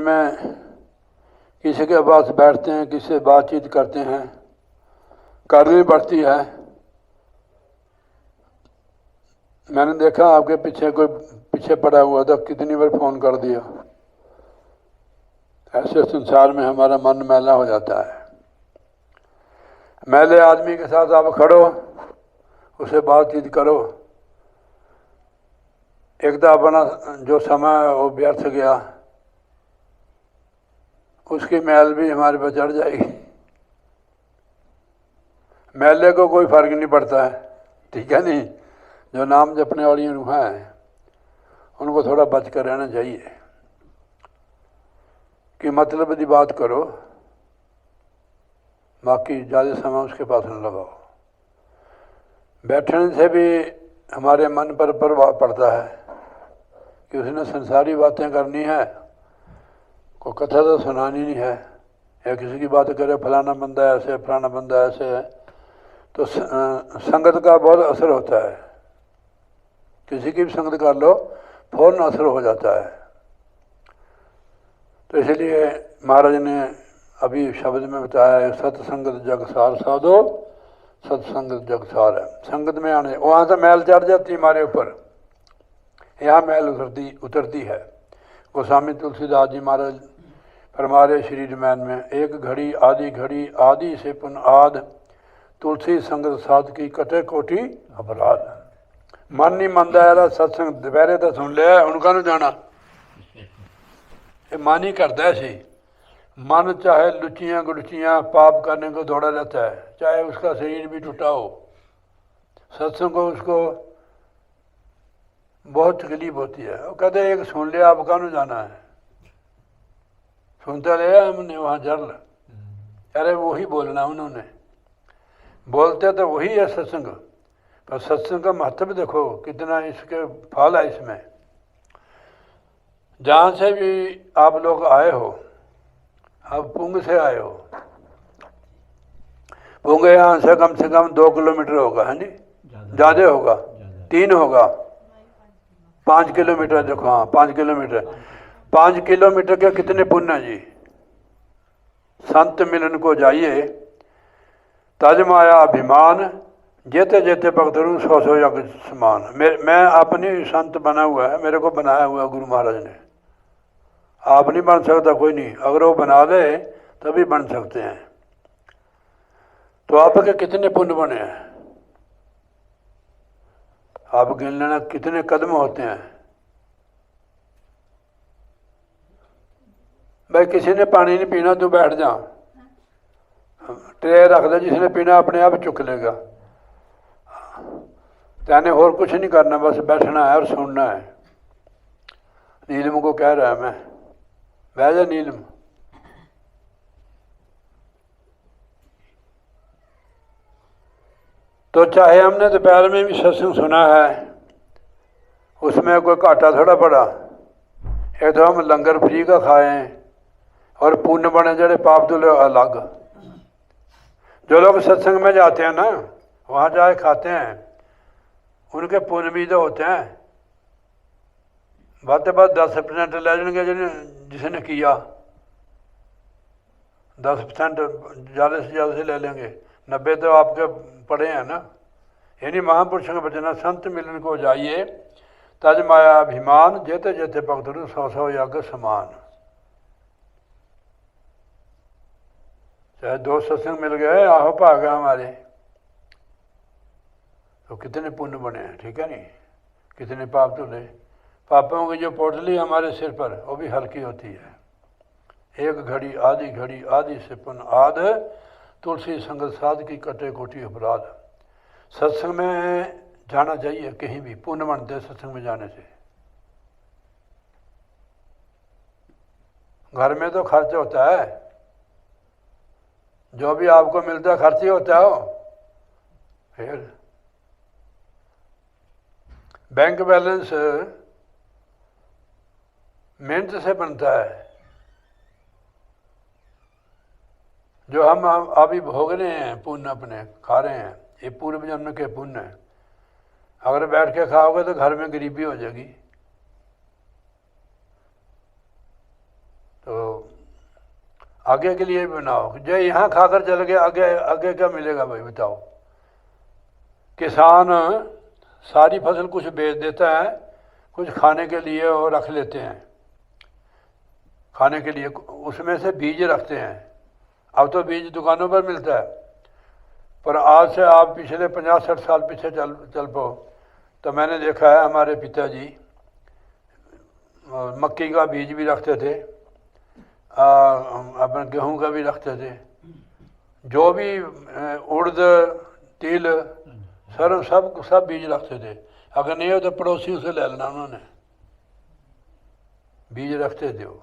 में किसी के पास बैठते हैं, किसी से बातचीत करते हैं, करनी पड़ती है। मैंने देखा आपके पीछे कोई पीछे पड़ा हुआ था, कितनी बार फ़ोन कर दिया। ऐसे संसार में हमारा मन मैला हो जाता है। मैले आदमी के साथ आप खड़ो, उसे बातचीत करो, एक तो अपना जो समय है वो व्यर्थ गया, उसकी मैल भी हमारे पर चढ़ जाएगी। मैले को कोई फर्क नहीं पड़ता है, ठीक है नहीं। जो नाम जपने वाली रूहां हैं उनको थोड़ा बच कर रहना चाहिए कि मतलब की बात करो, बाकी ज़्यादा समय उसके पास न लगाओ। बैठने से भी हमारे मन पर प्रभाव पड़ता है कि उसने संसारी बातें करनी है, कोई कथा तो सुनानी नहीं है, या किसी की बात करे फलाना बंदा ऐसे फलाना बंदा ऐसे है, तो संगत का बहुत असर होता है। किसी की भी संगत कर लो फौरन असर हो जाता है। तो इसलिए महाराज ने अभी शब्द में बताया है, सत्संगत जगसार साधो, सत्संगत जगसार है। संगत में आने वहाँ से मैल चढ़ जाती हमारे ऊपर, यहाँ मैल उतरती है। गोस्वामी तुलसीदास जी महाराज फरमारे श्री रामायण में, एक घड़ी आदि से पुन आद, तुलसी संगत साध की कटे कोटि अपराध। मन नहीं मनता यार सत्संग दोपहरे तो सुन लिया, उनका नहीं जाना, ये मन ही करता है सी। मन चाहे लुचियाँ गुड़चियाँ पाप करने को दौड़ा रहता है, चाहे उसका शरीर भी टूटा हो, सत्संग को उसको बहुत तकलीफ होती है। वो कहते एक सुन लिया, आप कहाँ जाना है, सुनते रहे हमने वहाँ जरल। अरे वही बोलना, उन्होंने बोलते तो वही है सत्संग, पर सत्संग का महत्व देखो कितना इसके फल है इसमें। जहाँ से भी आप लोग आए हो, आप पुंग से आए हो, पुंग यहाँ से कम 2 किलोमीटर होगा, है नी, ज़्यादा होगा, 3 होगा, 5 किलोमीटर देखो, हाँ 5 किलोमीटर। 5 किलोमीटर के कितने पुण्य जी। संत मिलन को जाइए, तज माया अभिमान, जेते जेते भक्त रू 100 यज्ञ समान। मैं अपनी संत बना हुआ है, मेरे को बनाया हुआ गुरु महाराज ने। आप नहीं बन सकता कोई नहीं, अगर वो बना दे तभी बन सकते हैं। तो आपके कितने पुण्य बने हैं, आप गिन लेना कितने कदम होते हैं। भाई किसी ने पानी नहीं पीना, तू बैठ जा, ट्रे रख दे, जिसने पीना अपने आप चुक लेगा। त्याने और कुछ नहीं करना, बस बैठना है और सुनना है। नीलम को कह रहा है मैं, बह जा नीलम। तो चाहे हमने दोपहर में भी सत्संग सुना है, उसमें कोई घाटा थोड़ा पड़ा। एक तो हम लंगर फ्री का खाए और पुण्य बने जड़े पाप तो अलग। जो लोग सत्संग में जाते हैं ना, वहाँ जाके खाते हैं, उनके पुण्य भी तो होते हैं। बात 10% ले जाएंगे जिसने किया, 10% ज़्यादा से ज़्यादा से ले लेंगे, 90 तो आपके पड़े हैं ना। यानी महापुरुषों का वचन, संत मिलन को जाइए, तज माया अभिमान, जेते जेते भक्त 100 यज्ञ समान। चाहे 2 सत्संग मिल गए, आहो भाग हमारे, तो कितने पुण्य बने हैं, ठीक है नहीं, कितने पाप धुले। पापों की जो पोटली हमारे सिर पर, वो भी हल्की होती है। एक घड़ी आदि से पुन आद, तुलसी संगत साध की कटे कोटि अपराध। सत्संग में जाना चाहिए, कहीं भी पुण्य बनते सत्संग में जाने से। घर में तो खर्च होता है, जो भी आपको मिलता है खर्च ही होता है। फिर बैंक बैलेंस मेहनत से बनता है। जो हम अभी भोग रहे हैं पुण्य, अपने खा रहे हैं, ये पूर्व जन्म के पुण्य है। अगर बैठ के खाओगे तो घर में गरीबी हो जाएगी। तो आगे के लिए भी बनाओ। जो यहाँ खाकर चल गए, आगे आगे क्या मिलेगा भाई बताओ। किसान सारी फसल कुछ बेच देता है, कुछ खाने के लिए और रख लेते हैं, खाने के लिए उसमें से बीज रखते हैं। अब तो बीज दुकानों पर मिलता है, पर आज से आप पिछले 50-60 साल पीछे चल पाओ तो मैंने देखा है हमारे पिताजी मक्की का बीज भी रखते थे, अपने गेहूं का भी रखते थे, जो भी उड़द तिल सरों सब बीज रखते थे। अगर नहीं हो तो पड़ोसियों से ले लेना, उन्होंने बीज रखते थे। वो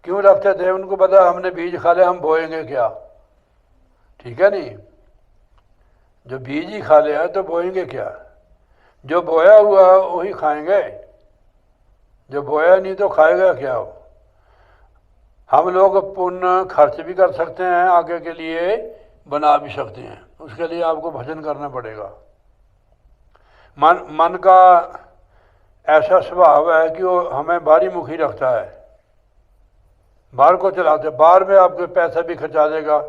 क्यों रखते थे? उनको पता हमने बीज खा लिया, हम बोएंगे क्या? ठीक है नहीं, जो बीज ही खा लिया तो बोएंगे क्या? जो बोया हुआ वही खाएंगे, जो बोया नहीं तो खाएगा क्या हो? हम लोग पुण्य खर्च भी कर सकते हैं, आगे के लिए बना भी सकते हैं। उसके लिए आपको भजन करना पड़ेगा। मन का ऐसा स्वभाव है कि वो हमें बाहरी मुखी रखता है, बाहर को चलाते, बाहर में आपके पैसा भी खर्चा देगा,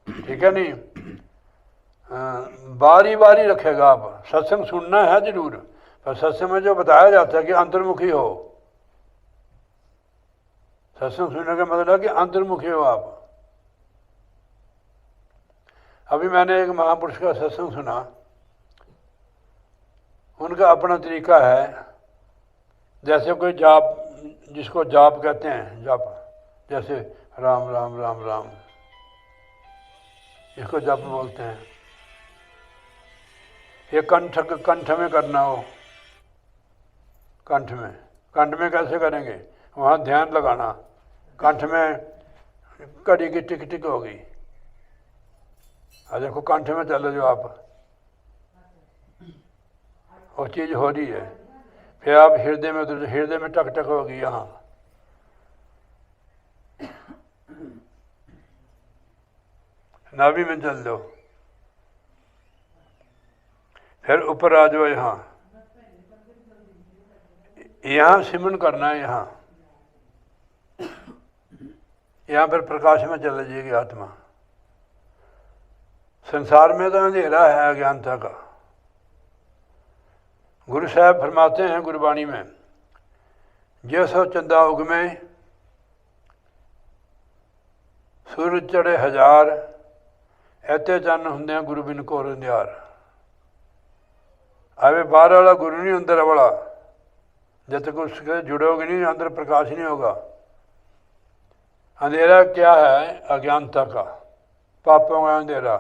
ठीक है नहीं, बारी बारी रखेगा। आप सत्संग सुनना है जरूर, पर सत्संग में जो बताया जाता है कि अंतर्मुखी हो, सत्संग सुनने का मतलब है कि अंतर्मुखी हो आप। अभी मैंने एक महापुरुष का सत्संग सुना, उनका अपना तरीका है। जैसे कोई जाप, जिसको जाप कहते हैं, जाप, जैसे राम राम राम राम, इसको जप बोलते हैं। ये कंठ में करना हो, कंठ में कैसे करेंगे? वहाँ ध्यान लगाना, कंठ में कड़ी की टिक टिक होगी, देखो कंठ में चले जो आप, वो चीज़ हो रही है। फिर आप हृदय में, तो हृदय में टक टक होगी यहाँ, नाभि में चल दो, फिर ऊपर आ जाओ, यहाँ सिमरन करना है, यहाँ पर प्रकाश में चले जाएगी आत्मा। संसार में तो अंधेरा है अज्ञानता का। गुरु साहब फरमाते हैं गुरबाणी में, जैसो चंदा उगमे सूरज चढ़े हजार, ऐते चन्न हुंदे गुरु बिन कोर अंधियार। आवे बाहर वाला गुरु नहीं, अंदर वाला, जब तक उसके जुड़ोगे नहीं, अंदर प्रकाश नहीं होगा। अंधेरा क्या है? अज्ञानता का, पापों का अंधेरा।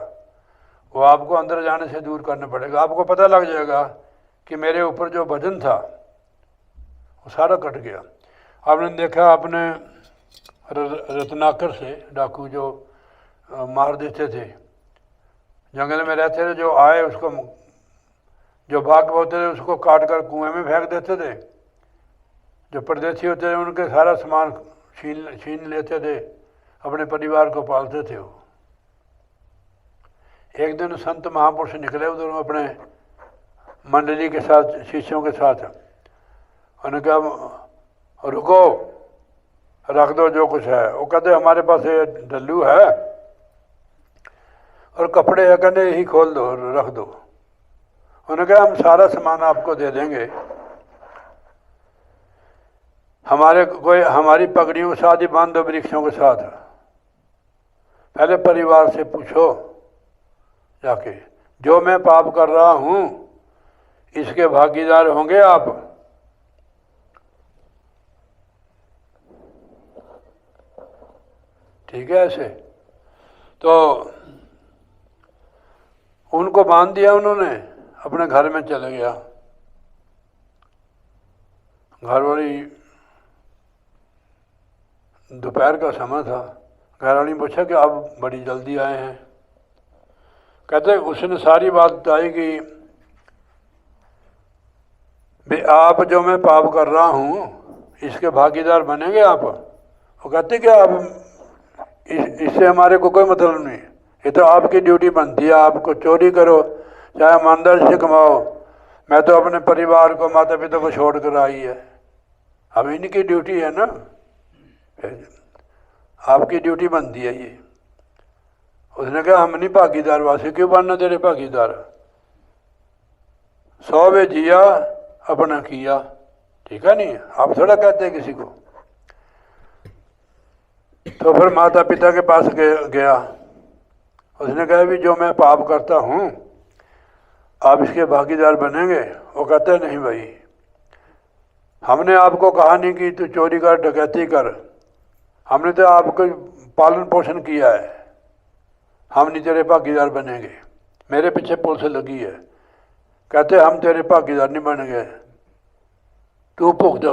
वो आपको अंदर जाने से दूर करना पड़ेगा। आपको पता लग जाएगा कि मेरे ऊपर जो वजन था वो सारा कट गया। आपने देखा अपने रत्नाकर से डाकू जो मार देते थे, जंगल में रहते थे, जो आए उसको, जो भाग होते थे उसको काट कर कुएं में फेंक देते थे। जो परदेसी होते थे उनके सारा सामान छीन लेते थे, अपने परिवार को पालते थे वो। एक दिन संत महापुरुष निकले उधर अपने मंडली के साथ, शिष्यों के साथ। उन्होंने कहा रुको, रख दो जो कुछ है। वो कहते हमारे पास ये डल्लू है और कपड़े है, कहते यही खोल दो, रख दो। उन्होंने कहा हम सारा सामान आपको दे देंगे, हमारी पगड़ियों के साथ ही बांध दो, वृक्षों के साथ। पहले परिवार से पूछो जाके, जो मैं पाप कर रहा हूं इसके भागीदार होंगे आप? ठीक है। ऐसे तो उनको बांध दिया उन्होंने, अपने घर में चले गया। घरवाली, दोपहर का समय था, घरवाली ने पूछा कि आप बड़ी जल्दी आए हैं। कहते उसने सारी बात बताई कि भाई आप जो मैं पाप कर रहा हूँ इसके भागीदार बनेंगे आप? वो कहते कि आप इससे हमारे को कोई मतलब नहीं, ये तो आपकी ड्यूटी बनती है, आपको चोरी करो चाहे ईमानदारी से कमाओ, मैं तो अपने परिवार को, माता पिता को छोड़ कर आई है, अब इनकी ड्यूटी है ना। आपकी ड्यूटी बनती है ये। उसने कहा हम नहीं भागीदार, वासी क्यों बनना तेरे भागीदार, 100 वे जिया अपना किया, ठीक है नहीं, आप थोड़ा कहते हैं किसी को। तो फिर माता पिता के पास गया। उसने कहा भी जो मैं पाप करता हूँ आप इसके भागीदार बनेंगे। वो कहता है नहीं भाई, हमने आपको कहा नहीं कि तू चोरी कर डकैती कर, हमने तो आपको पालन पोषण किया है, हम नहीं तेरे भागीदार बनेंगे। मेरे पीछे पुलिस लगी है, कहते हम तेरे भागीदार नहीं बन गए, तू भुगत।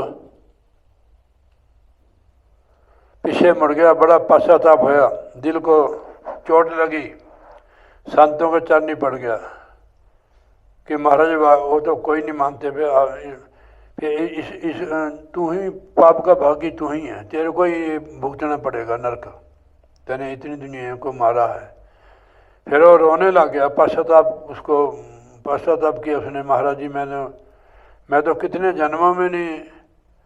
पीछे मुड़ गया, बड़ा पश्चाताप होया, दिल को चोट लगी, संतों के चरनी पड़ गया कि महाराज वो तो कोई नहीं मानते फिर इस तू ही पाप का भागी तू ही है, तेरे को ही भुगतना पड़ेगा नरक, तेने इतनी दुनिया को मारा है। फिर वो रोने लग गया, पश्चाताप किया उसने, महाराज जी मैं तो कितने जन्मों में नहीं,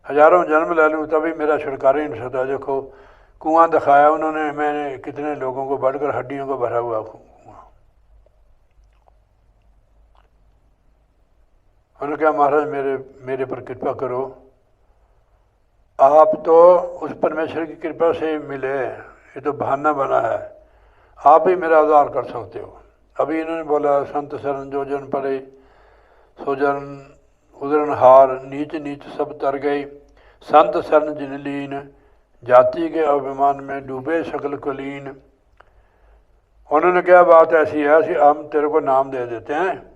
हजारों जन्म ले लूँ तभी मेरा छुटकारा ही नहीं सकता। देखो कुआं दिखाया उन्होंने, मैंने कितने लोगों को बढ़कर हड्डियों को भरा हुआ कुआं। उन्होंने कहा महाराज मेरे पर कृपा करो, आप तो उस परमेश्वर की कृपा से मिले, ये तो बहाना बना है, आप ही मेरा उद्धार कर सकते हो। अभी इन्होंने बोला संत शरण जो जन परे सो जन उदरन हार, नीच नीच सब तर गए, संत शरण जिन लीन, जाति के अभिमान में डूबे सकल कुलीन। उन्होंने क्या बात ऐसी है, ऐसी हम तेरे को नाम दे देते हैं,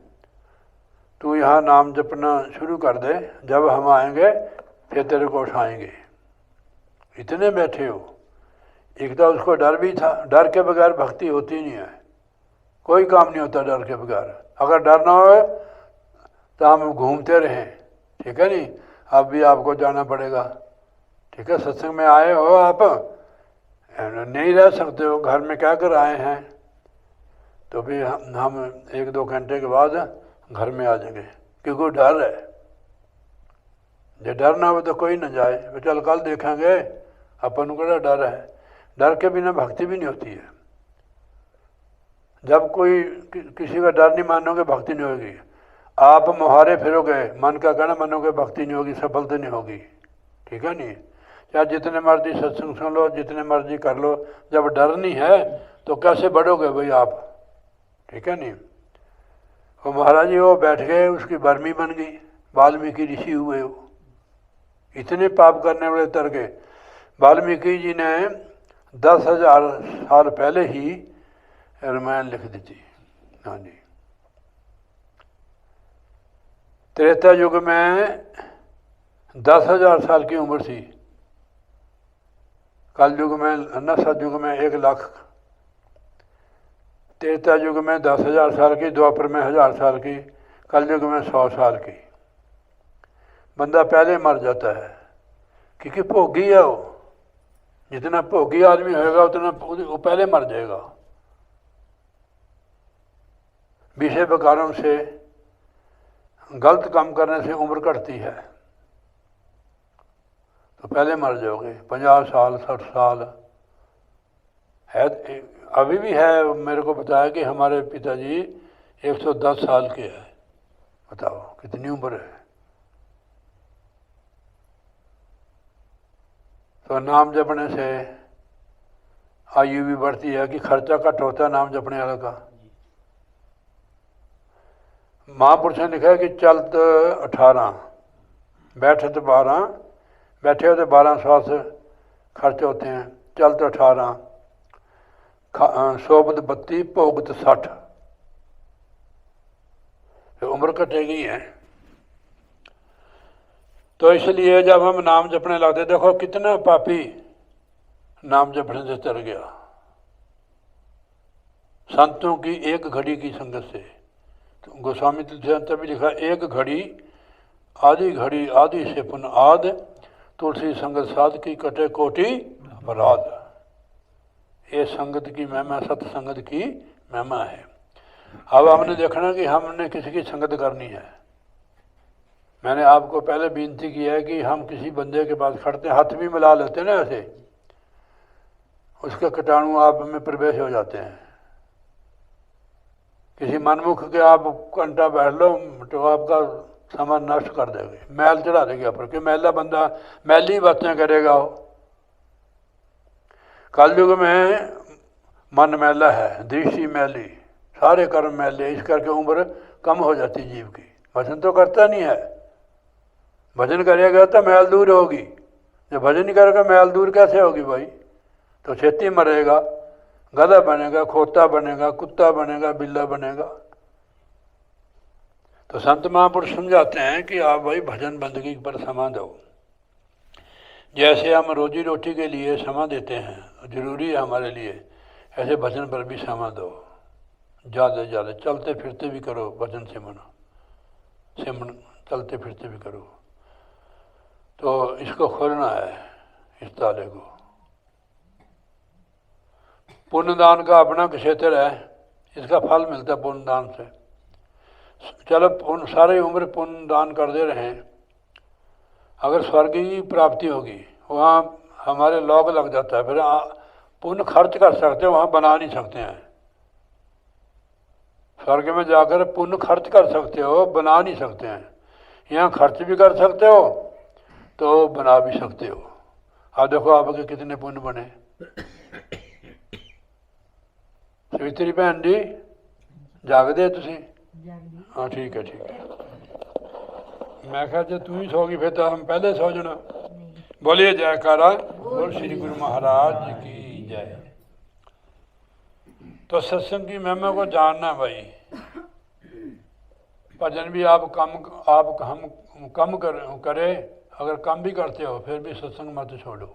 तू यहाँ नाम जपना शुरू कर दे, जब हम आएंगे फिर तेरे को उठाएंगे। इतने बैठे हो। एक तो उसको डर भी था, डर के बगैर भक्ति होती नहीं है, कोई काम नहीं होता डर के बगैर। अगर डर ना हो तो हम घूमते रहें, ठीक है नहीं, अब भी आपको जाना पड़ेगा, ठीक है। सत्संग में आए हो आप, नहीं रह सकते हो, घर में क्या कर आए हैं, तो भी हम 1-2 घंटे के बाद घर में आ जाएंगे, क्योंकि डर है। जो डर ना हो तो कोई ना जाए, तो चल कल देखेंगे, अपन को डर है। डर के बिना भक्ति भी नहीं होती है। जब कोई किसी का डर नहीं मानोगे भक्ति नहीं होगी। आप मुहारे फिरोगे, मन का कहना मानोगे, भक्ति नहीं होगी, सफलता नहीं होगी, ठीक है नहीं। चाहे जितने मर्जी सत्संग सुन लो, जितने मर्जी कर लो, जब डर नहीं है तो कैसे बढ़ोगे भाई आप, ठीक है नहीं। वो महाराज जी वो बैठ गए, उसकी बर्मी बन गई, वाल्मीकि ऋषि हुए वो, इतने पाप करने वाले तर गए। वाल्मीकि जी ने 10,000 साल पहले ही रामायण लिख दी थी। हाँ जी, त्रेता युग में 10,000 साल की उम्र थी, कल युग में सतयुग में 1 लाख, त्रेता युग में 10,000 साल की, द्वापर में 1000 साल की, कल युग में 100 साल की। बंदा पहले मर जाता है क्योंकि भोगी है वो, जितना भोगी आदमी होएगा उतना वो पहले मर जाएगा। विषय विकारों से, गलत काम करने से उम्र घटती है, तो पहले मर जाओगे। 50 साल 60 साल है, अभी भी है। मेरे को बताया कि हमारे पिताजी 110 साल के हैं, बताओ कितनी उम्र है। तो नाम जपने से आयु भी बढ़ती है कि खर्चा घट होता है नाम जपने वाले का। महापुरुष ने लिखा है कि चलत 18, बैठे तो 12, बैठे हो तो 12 श्वास खर्च होते हैं। चलत 18, सोबत 32, भोगत 60, तो उम्र कटेगी है। तो इसलिए जब हम नाम जपने लगते, देखो कितना पापी नाम जपने से तर गया, संतों की एक घड़ी की संगत से। तो गोस्वामी तुलसीदास भी लिखा, एक घड़ी आदि से पुनः आद, तुलसी संगत साध की कटे कोटि अपराध। ये संगत की महिमा, सत्संगत की महिमा है। अब हमने देखना कि हमने किसी की संगत करनी है। मैंने आपको पहले विनती की है कि हम किसी बंदे के पास खड़ते, हाथ भी मिला लेते ना ऐसे, उसके कीटाणु आप में प्रवेश हो जाते हैं। किसी मनमुख के आप घंटा बैठ लो तो आपका समय नष्ट कर देगी, मैल चढ़ा देगी ऊपर, कि मैला बंदा मैली बातें करेगा वो। कलयुग में मन मैला है, दृष्टि मैली, सारे कर्म मैले, इस करके उम्र कम हो जाती जीव की। भजन तो करता नहीं है, भजन करेगा तो मैल दूर होगी, जब भजन नहीं करेगा मैल दूर कैसे होगी भाई? तो छेती मरेगा, गधा बनेगा, खोता बनेगा, कुत्ता बनेगा, बिल्ला बनेगा। तो संत महापुरुष समझाते हैं कि आप भाई भजन बंदगी पर समय दो। जैसे हम रोजी रोटी के लिए समय देते हैं, जरूरी है हमारे लिए, ऐसे भजन पर भी समय दो। ज़्यादा से ज़्यादा चलते फिरते भी करो, भजन सिमरन चलते फिरते भी करो। तो इसको खोलना है, इस ताले को। पुण्यदान का अपना क्षेत्र है, इसका फल मिलता है पुण्यदान से। चलो पुण्य सारी उम्र पुण्यदान करते रहें, अगर स्वर्ग की प्राप्ति होगी वहाँ हमारे लॉक लग जाता है, फिर पुण्य खर्च कर सकते हो, वहाँ बना नहीं सकते हैं। स्वर्ग में जाकर पुण्य खर्च कर सकते हो, बना नहीं सकते हैं। यहाँ खर्च भी कर सकते हो तो बना भी सकते हो। आप देखो आपके कितने पुण्य बने। सवित्री भैन जी जागदे तुसी? हाँ ठीक है ठीक है। मैं कहा जो तू ही सोगी फिर तो हम पहले सो जाना। बोलिए जयकारा बोल श्री गुरु महाराज की जय। तो सत्संग की महिमा को जानना भाई। भजन भी आप कम करे, अगर कम भी करते हो फिर भी सत्संग मत छोड़ो।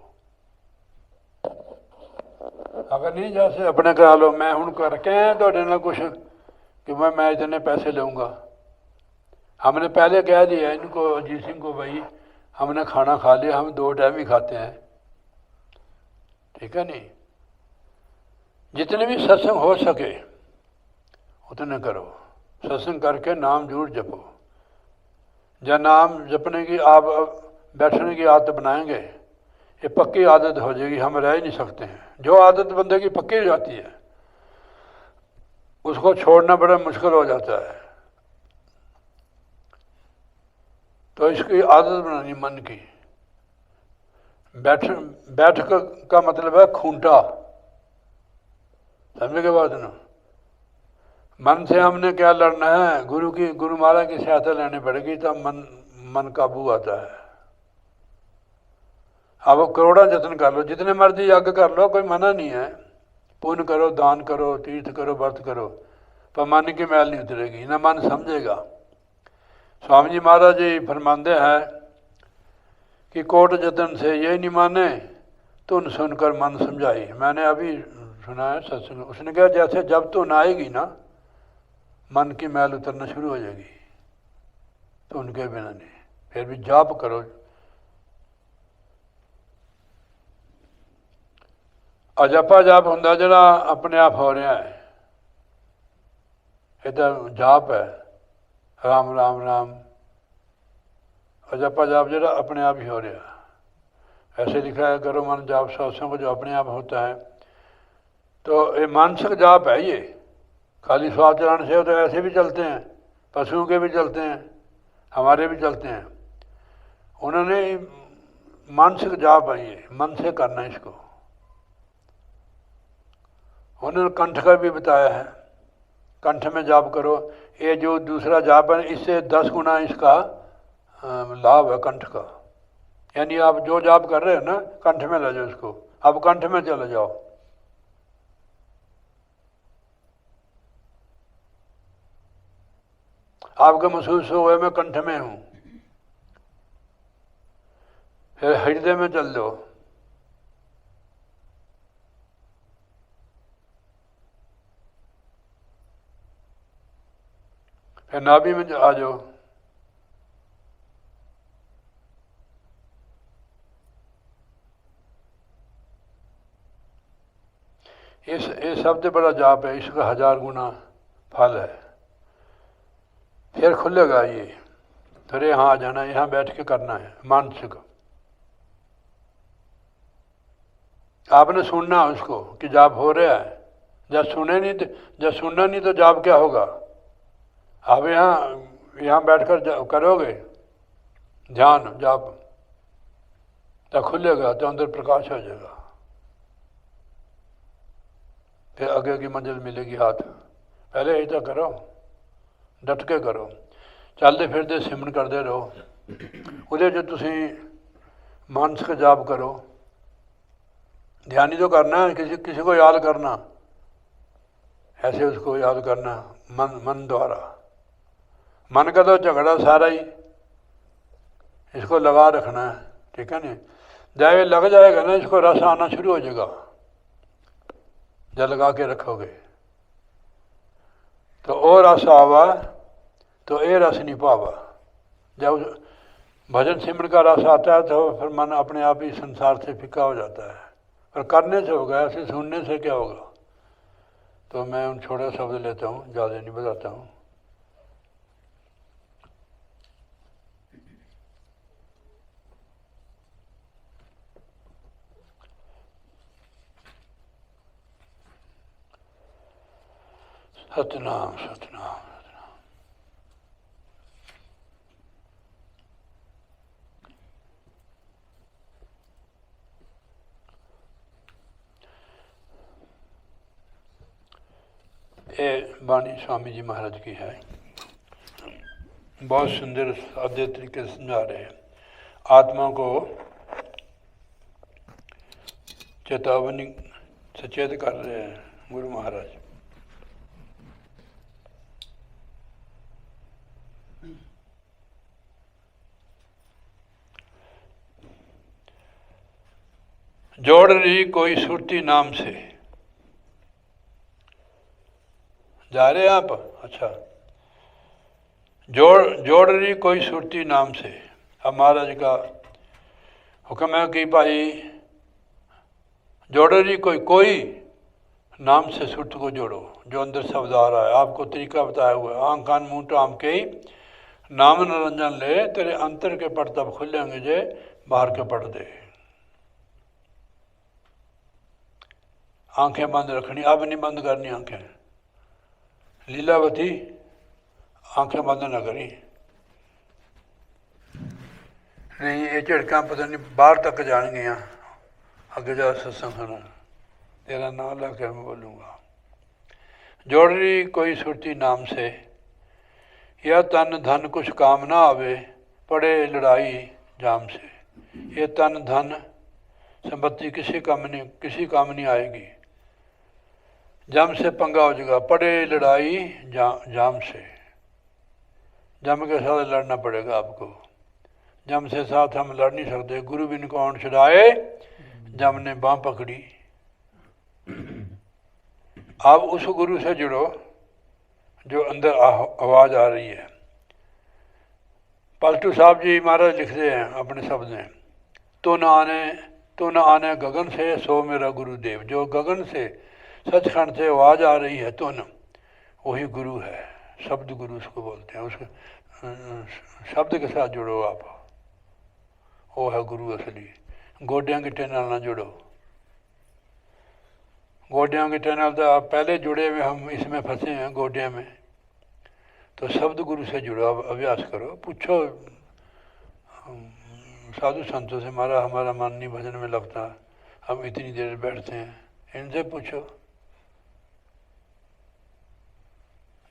अगर नहीं जैसे अपने करा लो, मैं हूँ करके तो कुछ कि मैं इतने पैसे लूँगा। हमने पहले कह दिया इनको, अजीत सिंह को, भाई हमने खाना खा लिया, हम 2 टाइम ही खाते हैं, ठीक है नहीं। जितने भी सत्संग हो सके उतने करो, सत्संग करके नाम जरूर जपो। जब नाम जपने की आप बैठने की आदत बनाएंगे, ये पक्की आदत हो जाएगी, हम रह ही नहीं सकते हैं। जो आदत बंदे की पक्की हो जाती है उसको छोड़ना बड़ा मुश्किल हो जाता है। तो इसकी आदत बनानी मन की। बैठ का मतलब है खूंटा, समझे के बात ना। मन से हमने क्या लड़ना है, गुरु महाराज की सहायता लेनी पड़ेगी तब मन काबू आता है। अब करोड़ा जतन कर लो, जितने मर्जी यज्ञ कर लो, कोई मना नहीं है। पुण्य करो, दान करो, तीर्थ करो, व्रत करो, पर मन की मैल नहीं उतरेगी, ना मन समझेगा। स्वामी जी महाराज जी फरमाते हैं कि कोट जतन से ये नहीं माने, धुन सुनकर मन समझाई। मैंने अभी सुना है सत्संग, उसने कहा जैसे जब धुन आएगी ना मन की मैल उतरना शुरू हो जाएगी, तो उनके बिना नहीं। फिर भी जाप करो। अजपा जाप होंदा जरा अपने आप हो रहा है, ये तो जाप है, राम राम राम। अजपा जाप जरा अपने आप ही हो रहा। ऐसे लिखा है करो मन जाप सत्संग जो अपने आप होता है। तो ये मानसिक जाप है, ये खाली स्वाद चलाने से हो तो ऐसे भी चलते हैं, पशुओं के भी चलते हैं, हमारे भी चलते हैं। उन्होंने मानसिक जाप है, ये मन से करना इसको। उन्होंने कंठ का भी बताया है, कंठ में जाप करो। ये जो दूसरा जाप है इससे 10 गुना इसका लाभ है कंठ का। यानी आप जो जाप कर रहे हो ना, कंठ में ले जाओ इसको, अब कंठ में चले जाओ। आपको महसूस हो मैं कंठ में हूं, फिर हृदय में चल दो। फिर नाभि में आ जाओ। ये सबसे बड़ा जाप है, इसका 1000 गुना फल है। फिर खुलेगा ये, फिर यहाँ आ जाना, यहाँ बैठ के करना है मानसिक। आपने सुनना उसको कि जाप हो रहा है। जब सुने नहीं तो, जब सुनना नहीं तो जाप क्या होगा? आप यहाँ बैठकर करोगे ध्यान जाप, तो खुलेगा तो अंदर प्रकाश हो जाएगा, फिर आगे की मंजिल मिलेगी हाथ। पहले यही तो करो, डट के करो, चलते फिरते सिमरन करते रहो। ਉਹਦੇ 'ਚ ਤੁਸੀਂ मानसिक जाप करो, ध्यान ही तो करना है, किसी को याद करना, ऐसे उसको याद करना मन द्वारा। मन का तो झगड़ा सारा ही, इसको लगा रखना है, ठीक है नहीं? जब ये लग जाएगा ना, इसको रस आना शुरू हो जाएगा। जब लगा के रखोगे तो ओ रस आवा तो ये रस नहीं पावा। जब भजन सिमरन का रस आता है तो फिर मन अपने आप ही संसार से फीका हो जाता है। पर करने से होगा, ऐसे सुनने से क्या होगा? तो मैं उन छोटे शब्द लेता हूँ, ज़्यादा नहीं बताता हूँ। सतनाम सतनाम सतनाम। ये वाणी स्वामी जी महाराज की है, बहुत सुंदर सादे तरीके से समझा रहे हैं। आत्मा को चेतावनी सचेत कर रहे हैं गुरु महाराज। जोड़ रही कोई सुरती नाम से, जा रहे हैं आप? अच्छा, जोड़ रही कोई सुरती नाम से। अब महाराज का हुक्म है कि भाई जोड़ रही कोई नाम से सुरत को जोड़ो, जो अंदर शब्द आ रहा है। आपको तरीका बताया हुआ है, आंख कान मुंह टाम के ही नाम निरंजन ले, तेरे अंतर के पट तब खुलेंगे जे बाहर के पट दे। आंखें बंद रखनी, अब नहीं बंद करनी आंखें। लीलावती आंखें बंद ना करी, नहीं ये झड़का पता नहीं बाहर तक जाएंगियाँ। अगे जा सत्संग सुना, तेरा नाम ला के मैं बोलूँगा। जोड़ रही कोई सुरती नाम से, यह तन धन कुछ काम ना आवे, पड़े लड़ाई जाम से। ये तन धन संपत्ति किसी काम नहीं आएगी, जम से पंगा हो जाएगा। पड़े लड़ाई जाम से, जम के साथ लड़ना पड़ेगा आपको। जम से साथ हम लड़ नहीं सकते। गुरु बिन कौन छुड़ाए, जम ने बाँह पकड़ी। आप उस गुरु से जुड़ो जो अंदर आवाज़ आ रही है। पलटू साहब जी महाराज लिखते हैं अपने शब्द में, तो न आने गगन से सो मेरा गुरुदेव। जो गगन से सचखंड से आवाज़ आ रही है, तो न वही गुरु है। शब्द गुरु उसको बोलते हैं। उसके शब्द के साथ जुड़ो आप, वो है गुरु असली। गोडियां गिट्टे नाल ना जुड़ो। गोडियां गिट्टे नाल तो आप पहले जुड़े हुए, हम इसमें फंसे हैं गोडियां में। तो शब्द गुरु से जुड़ो, आप अभ्यास करो। पूछो साधु संतों से, हमारा मन नहीं भजन में लगता, हम इतनी देर बैठते हैं। इनसे पूछो,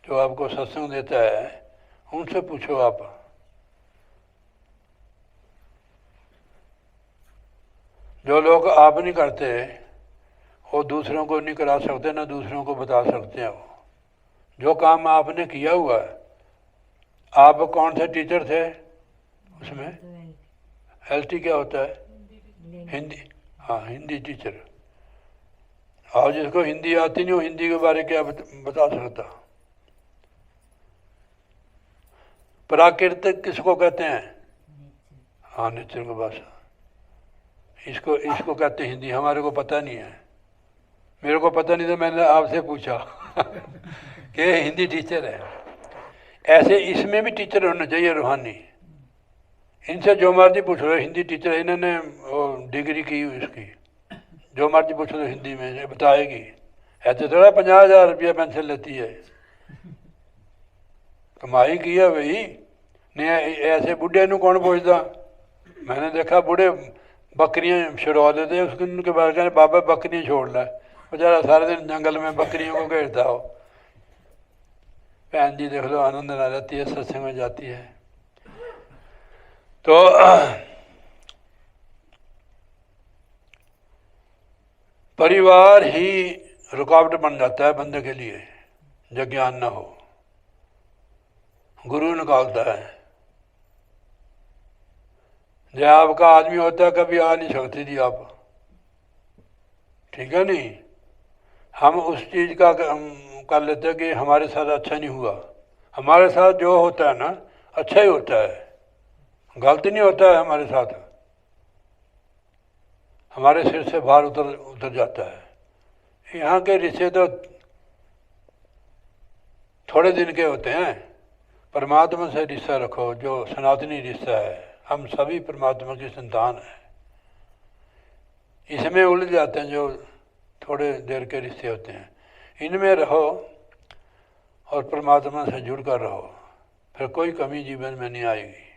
जो आपको सत्संग देता है उनसे पूछो आप। जो लोग आप नहीं करते वो दूसरों को नहीं करा सकते, ना दूसरों को बता सकते हैं। वो जो काम आपने किया हुआ है, आप कौन से टीचर थे उसमें? LT क्या होता है? हिंदी। हाँ, हिंदी टीचर। और जिसको हिंदी आती नहीं, वो हिंदी के बारे क्या बता सकता? प्राकृतिक किसको कहते हैं? हाँ, नेचर की भाषा। इसको कहते हैं हिंदी। हमारे को पता नहीं है, मेरे को पता नहीं था, मैंने आपसे पूछा कि हिंदी टीचर है। ऐसे इसमें भी टीचर होना चाहिए, रूहानी। इनसे जो मर्जी पूछ लो, हिंदी टीचर, इन्होंने वो डिग्री की उसकी जो मर्जी पूछ लो हिंदी में, ये बताएगी। ऐसे थोड़ा 50,000 रुपया पेंशन लेती है, कमाई की है भाई। नहीं ऐसे बुढ़े नू कौन पूछता। मैंने देखा बूढ़े बकरियां छुड़वा देते, उसके बाद कहते बाबा बकरियां छोड़ ला, बेचारा सारे दिन जंगल में बकरियों को घेरता हो। बहन जी देख लो आनंद ना रहती है, सत्संग में जाती है। तो परिवार ही रुकावट बन जाता है बंदे के लिए, जब ज्ञान ना हो। गुरु निकालता है। जो आपका आदमी होता है कभी आ नहीं सकती थी आप, ठीक है नहीं। हम उस चीज़ का कर लेते हैं कि हमारे साथ अच्छा नहीं हुआ। हमारे साथ जो होता है ना अच्छा ही होता है, गलत नहीं होता है हमारे साथ। हमारे सिर से भार उतर जाता है। यहाँ के रिश्ते तो थोड़े दिन के होते हैं। परमात्मा से रिश्ता रखो, जो सनातनी रिश्ता है। हम सभी परमात्मा की संतान हैं। इसमें उलझ जाते हैं जो थोड़े देर के रिश्ते होते हैं। इनमें रहो और परमात्मा से जुड़ कर रहो, फिर कोई कमी जीवन में नहीं आएगी।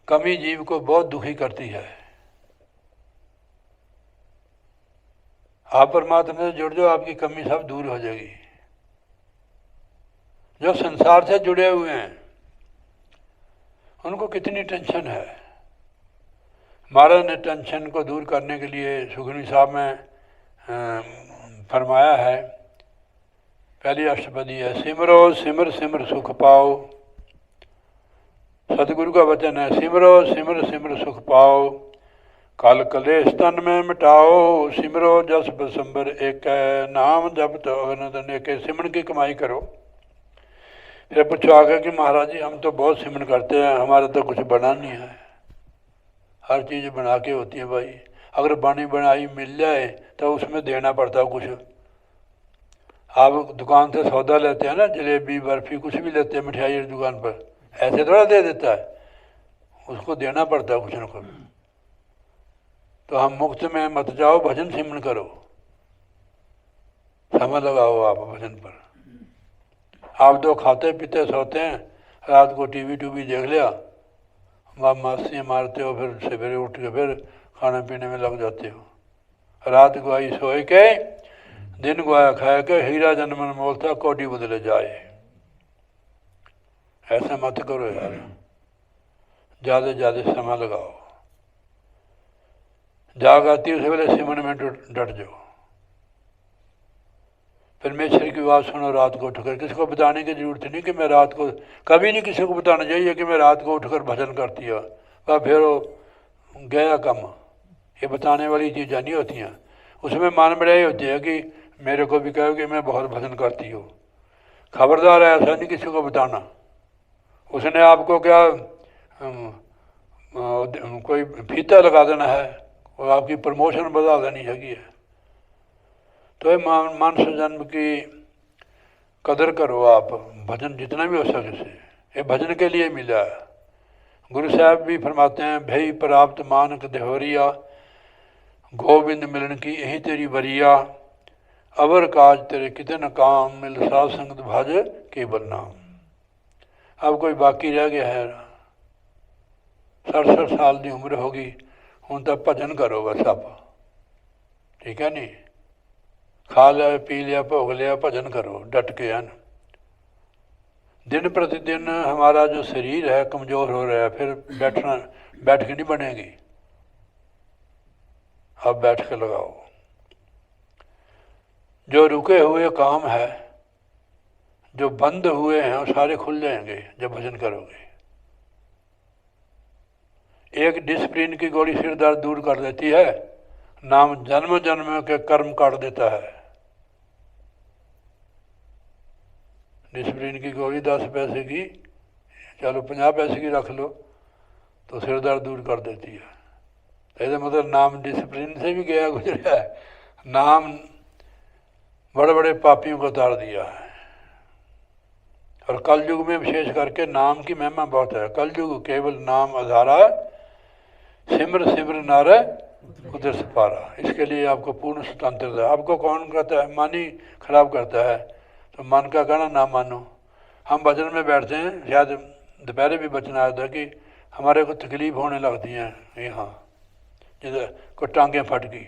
कमी जीव को बहुत दुखी करती है। आप परमात्मा से जुड़ जाओ, आपकी कमी सब दूर हो जाएगी। जो संसार से जुड़े हुए हैं उनको कितनी टेंशन है। महाराज ने टेंशन को दूर करने के लिए सुखमनी साहब में फरमाया है, पहली अष्टपदी है, सिमरो सिमर सिमर सुख पाओ। सतगुरु का वचन है, सिमरो सिमर सिमर सुख पाओ, कल कलेश तन में मिटाओ। सिमरो जस बसंबर एक नाम जप तो अगन एक। सिमरन की कमाई करो। फिर पूछो आगे कि महाराज जी हम तो बहुत सिमरन करते हैं, हमारा तो कुछ बना नहीं है। हर चीज़ बना के होती है भाई। अगर बनी बनाई मिल जाए तो उसमें देना पड़ता है कुछ। आप दुकान से सौदा लेते हैं ना, जलेबी बर्फ़ी कुछ भी लेते हैं मिठाई की दुकान पर, ऐसे थोड़ा दे देता है, उसको देना पड़ता है कुछ न कुछ। तो हम मुफ्त में मत जाओ, भजन सिमरन करो, समय लगाओ आप भजन पर। आप तो खाते पीते सोते हैं, रात को टीवी टूवी देख लिया, वहाँ मस्तियाँ मारते हो, फिर सवेरे उठ के फिर खाने पीने में लग जाते हो। रात को आई सोए के, दिन गुआया खाए के, हीरा जनमन मोलता कोटी बदले जाए। ऐसा मत करो यार, ज़्यादा ज़्यादा समय लगाओ। जाग आती उस वेले सिमरन में डट जाओ। परमेश्वर की बात सुनो रात को उठकर। किसी को बताने की जरूरत नहीं कि मैं रात को, कभी नहीं किसी को बताना चाहिए कि मैं रात को उठकर भजन करती है, वह फिर गया कम। ये बताने वाली चीज़ें नहीं होती हैं। उसमें मान बढ़ाई होती है कि मेरे को भी कहो कि मैं बहुत भजन करती हूँ। खबरदार है, ऐसा नहीं किसी को बताना। उसने आपको क्या कोई फीता लगा देना है और आपकी प्रमोशन बढ़ा देनी चाहिए। तो ये मानस जन्म की कदर करो आप, भजन जितना भी हो सके से, ये भजन के लिए मिला है। गुरु साहब भी फरमाते हैं, भई प्राप्त मानक देहोरिया, गोविंद मिलन की यही तेरी बरिया, अवर काज तेरे कितन काम, मिल साध संगत भज केवल नाम। अब कोई बाकी रह गया है, 67 साल की उम्र होगी, हूँ तो भजन करो बस आप, ठीक है नहीं। खा लिया पी लिया भोग लिया, भजन करो डट के है ना। दिन प्रतिदिन हमारा जो शरीर है कमज़ोर हो रहा है, फिर बैठ के नहीं बनेगी। अब बैठ के लगाओ। जो रुके हुए काम है, जो बंद हुए हैं, वो सारे खुल जाएंगे जब भजन करोगे। एक डिस्प्लिन की गोली सिर दर्द दूर कर देती है, नाम जन्म जन्म के कर्म काट देता है। डिस्प्लिन की गोली 10 पैसे की, चलो 50 पैसे की रख लो, तो सिर दर्द दूर कर देती है। ऐसे मतलब नाम डिसिप्लिन से भी गया गुजरा है। नाम बड़े बड़े पापियों को उतार दिया है। और कल युग में विशेष करके नाम की महिमा बहुत है। कल युग केवल नाम आधारा, सिमर सिमर नार उधर से पारा। इसके लिए आपको पूर्ण स्वतंत्रता। आपको कौन कहता है? मन ही खराब करता है, तो मन का कहना ना मानो। हम भजन में बैठते हैं, शायद दोपहर भी बचन आया था कि हमारे को तकलीफ होने लगती हैं यहाँ, जिधर को टांगें फट गई,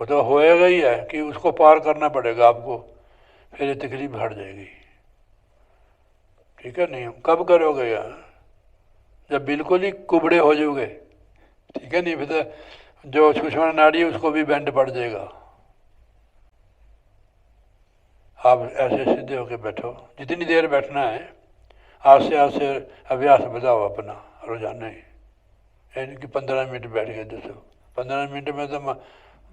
वो तो होएगा ही है कि उसको पार करना पड़ेगा आपको, फिर ये तकलीफ हट जाएगी। ठीक है? नहीं कब करोगे यार? जब बिल्कुल ही कुबड़े हो जाओगे। ठीक है? नहीं फिर तो जो सुषमा नाड़ी है उसको भी बैंड पड़ जाएगा। आप ऐसे सीधे होकर बैठो, जितनी देर बैठना है, आस्ते आस्ते अभ्यास बढ़ाओ अपना रोजाना ही। यानी कि 15 मिनट बैठ गए, 15 मिनट में तो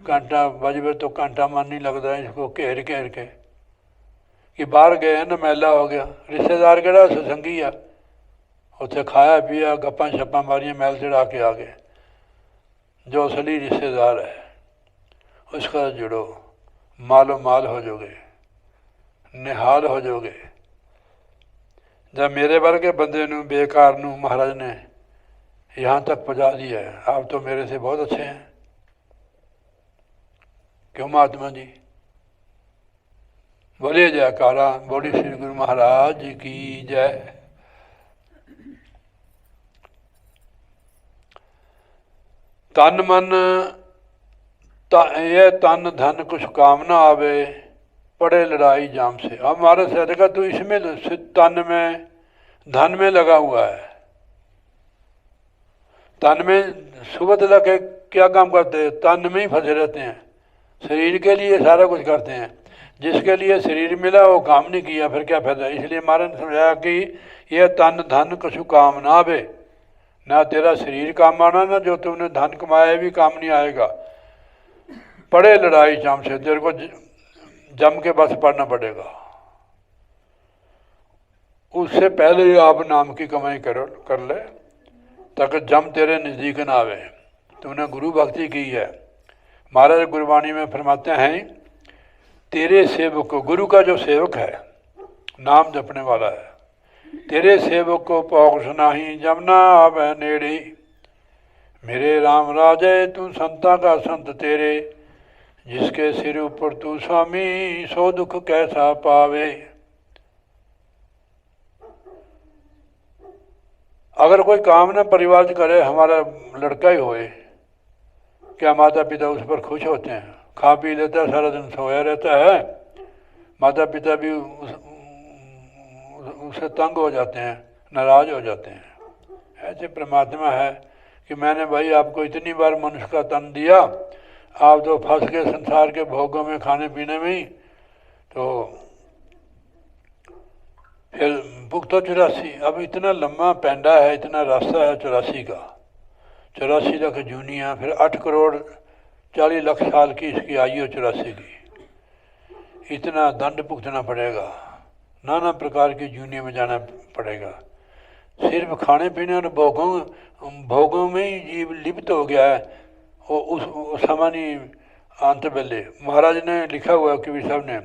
घंटा बजे तो घंटा मन नहीं लगता है इसको घेर घेर के कि बाहर गए ना मैला हो गया। रिश्तेदार केड़ा सत्संगी आ, उत्थे खाया पिया गप्पां शप्पां मारियां मैल चढ़ा के आ गए। जो असली रिश्तेदार है उसका जुड़ो, मालो माल हो जाओगे, निहाल हो जाओगे। जब मेरे वर्गे बंदे नूं बेकार नूं महाराज ने यहाँ तक पहुँचा दिया है, आप तो मेरे से बहुत अच्छे हैं। क्यों महात्मा जी? बोलिए जयकारा, बोली श्री गुरु महाराज जी की जय। तन मन ये तन धन कुछ कामना आवे, पड़े लड़ाई जाम से। अब हमारे से देखा तू इसमें तन में धन में लगा हुआ है। तन में सुबह तक के क्या काम करते हैं? तन में ही फंसे रहते हैं। शरीर के लिए सारा कुछ करते हैं, जिसके लिए शरीर मिला वो काम नहीं किया, फिर क्या फायदा? इसलिए महाराज ने समझाया कि यह तन धन कछु काम ना आवे, ना तेरा शरीर काम आना, ना जो तुमने धन कमाया भी काम नहीं आएगा। पड़े लड़ाई जाम से, तेरे को जम के बस पड़ना पड़ेगा। उससे पहले ही आप नाम की कमाई कर ले, ताकि जम तेरे नज़दीक ना आवे। तूने गुरु भक्ति की है। महाराज गुरबाणी में फरमाते हैं, तेरे सेवक को, गुरु का जो सेवक है, नाम जपने वाला है, तेरे सेवक को पौष नाही जमना आवे नेड़े। मेरे राम राजे तू संता का संत तेरे, जिसके सिर ऊपर तू स्वामी, सो दुख कैसा पावे। अगर कोई काम ना परिवार करे, हमारा लड़का ही होए, क्या माता पिता उस पर खुश होते हैं? खा पी लेता है, सारा दिन सोया रहता है, माता पिता भी उससे तंग हो जाते हैं, नाराज हो जाते हैं। ऐसे परमात्मा है कि मैंने भाई आपको इतनी बार मनुष्य का तन दिया, आप तो फंस गए संसार के भोगों में, खाने पीने में ही। तो फिर भुगतो 84। अब इतना लम्बा पैंडा है, इतना रास्ता है 84 का, 84 लाख जूनिया, फिर 8 करोड़ 40 लाख साल की इसकी आयु 84 की। इतना दंड भुगतना पड़ेगा, नाना प्रकार की जूनिया में जाना पड़ेगा। सिर्फ खाने पीने और भोगों में ही जीव लिप्त हो गया है। वो उस समानी अंत बेले महाराज ने लिखा हुआ है, कबीर साहब ने,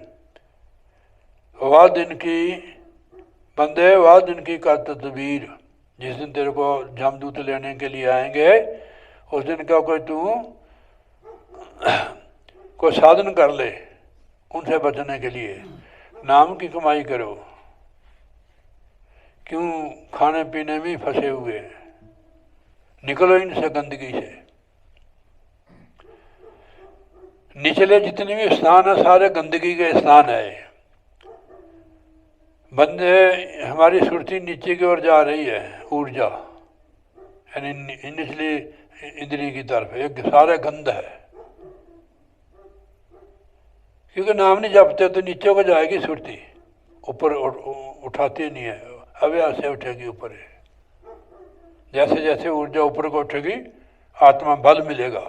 वाह दिन की बंदे, वाह दिन की का तदबीर। जिस दिन तेरे को जमदूत लेने के लिए आएंगे, उस दिन का कोई साधन कर ले उनसे बचने के लिए। नाम की कमाई करो। क्यों खाने पीने में फंसे हुए? निकलो इनसे, गंदगी से। निचले जितने भी स्थान है सारे गंदगी के स्थान है। बंदे, हमारी सुरती नीचे की ओर जा रही है, ऊर्जा यानी निचली इंद्रिय की तरफ, एक सारा गंद है। क्योंकि नाम नहीं जपते तो नीचे को जाएगी सुरती, ऊपर उठाती नहीं है, अव्यास से उठेगी ऊपर। जैसे जैसे ऊर्जा ऊपर को उठेगी, आत्मा बल मिलेगा।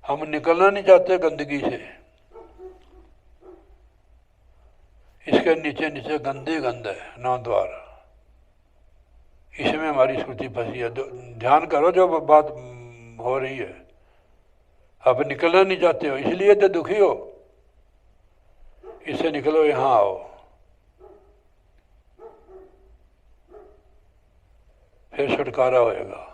हम निकलना नहीं चाहते गंदगी से, इसके नीचे नीचे गंदे गंद है, 9 द्वार, इसमें हमारी स्मृति फंसी है। ध्यान करो जो बात हो रही है। अब निकलना नहीं चाहते हो, इसलिए तो दुखी हो। इससे निकलो, यहाँ आओ, फिर छुटकारा होएगा।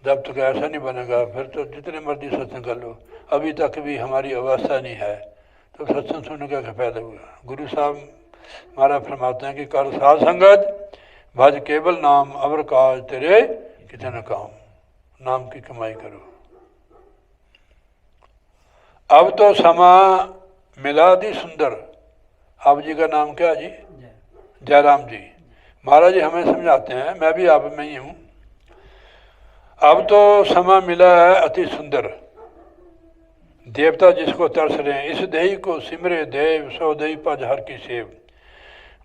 जब तक ऐसा नहीं बनेगा फिर तो जितने मर्जी सत्संग कर लो, अभी तक भी हमारी अवस्था नहीं है तो सत्संग सुनने का क्या फायदा होगा। गुरु साहब महाराज फरमाते हैं कि कर साध संगत भज केवल नाम अवर काज तेरे कितने न काम, नाम की कमाई करो। अब तो समा मिला दी सुंदर। आप जी का नाम क्या जी? जयराम जी। महाराज जी हमें समझाते हैं, मैं भी आप में ही हूँ। अब तो समा मिला है अति सुंदर, देवता जिसको तरस रहे हैं, इस देही को सिमरे देव सो देही पज हर की सेव।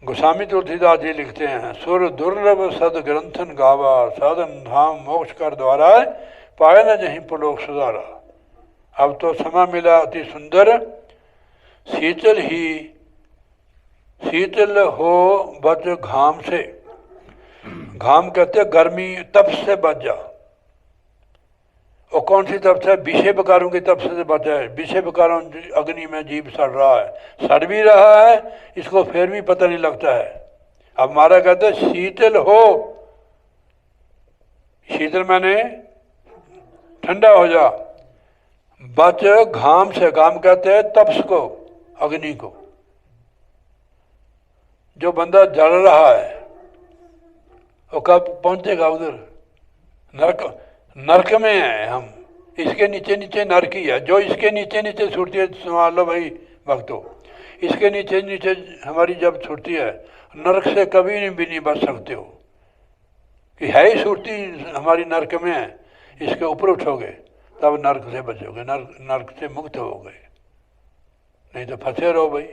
गोस्वामी तुलसीदास जी लिखते हैं, सुर दुर्लभ सद ग्रंथन गावा, साधन धाम मोक्ष कर द्वारा, पाए न जहीं पुलोक सुधारा। अब तो समा मिला अति सुंदर, शीतल ही शीतल हो बच घाम से। घाम कहते गर्मी, तप से बच जा। और कौन सी तप से? विषय विकारों की तप से बच जाए। विषय विकारों अग्नि में जीव सड़ रहा है, सड़ भी रहा है, इसको फिर भी पता नहीं लगता है। अब हमारा कहते हैं शीतल हो, शीतल मैंने ठंडा हो जा, बच घाम से। घाम कहते हैं तपस को, अग्नि को। जो बंदा जल रहा है वो कब पहुंचेगा उधर? नरक, नरक में है हम, इसके नीचे नीचे नरक ही है। जो इसके नीचे नीचे छूटती है, मान लो भाई भक्तों, इसके नीचे नीचे हमारी जब छूटती है, नरक से कभी भी नहीं बच सकते हो कि है ही छूटती हमारी नरक में है। इसके ऊपर उठोगे तब नरक से बचोगे, नरक से मुक्त होगे, नहीं तो फंसे रहो भाई।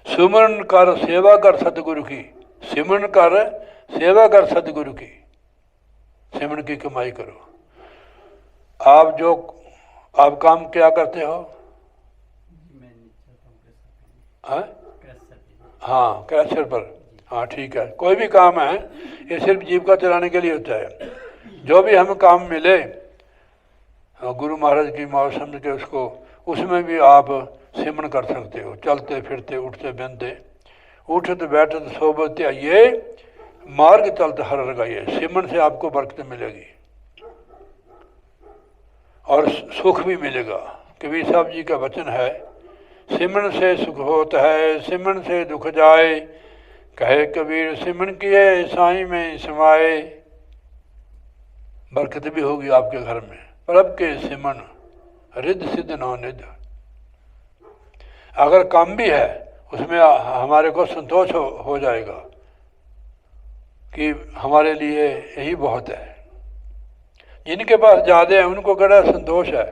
सुमरन कर सेवा कर सतगुरु की, सिमरन कर सेवा कर सतगुरु की, सिमरन की कमाई करो। आप काम क्या करते हो? हाँ, क्रैशर पर। हाँ ठीक है, कोई भी काम है ये सिर्फ जीविका चलाने के लिए होता है। जो भी हमें काम मिले गुरु महाराज की मौज समझ के उसको, उसमें भी आप सिमरन कर सकते हो। चलते फिरते, उठते बैठते, उठते बैठते सोबत आइए, मार्ग चलते हर लगाइए। सिमरन से आपको बरकत मिलेगी और सुख भी मिलेगा। कबीर साहब जी का वचन है, सिमरन से सुख होता है, सिमरन से दुख जाए, कहे कबीर सिमरन किए साईं में समाए। बरकत भी होगी आपके घर में। प्रभ के सिमरन रिद्ध सिद्ध नौनिध। अगर काम भी है उसमें हमारे को संतोष हो जाएगा कि हमारे लिए यही बहुत है। जिनके पास ज़्यादा है उनको बड़ा संतोष है,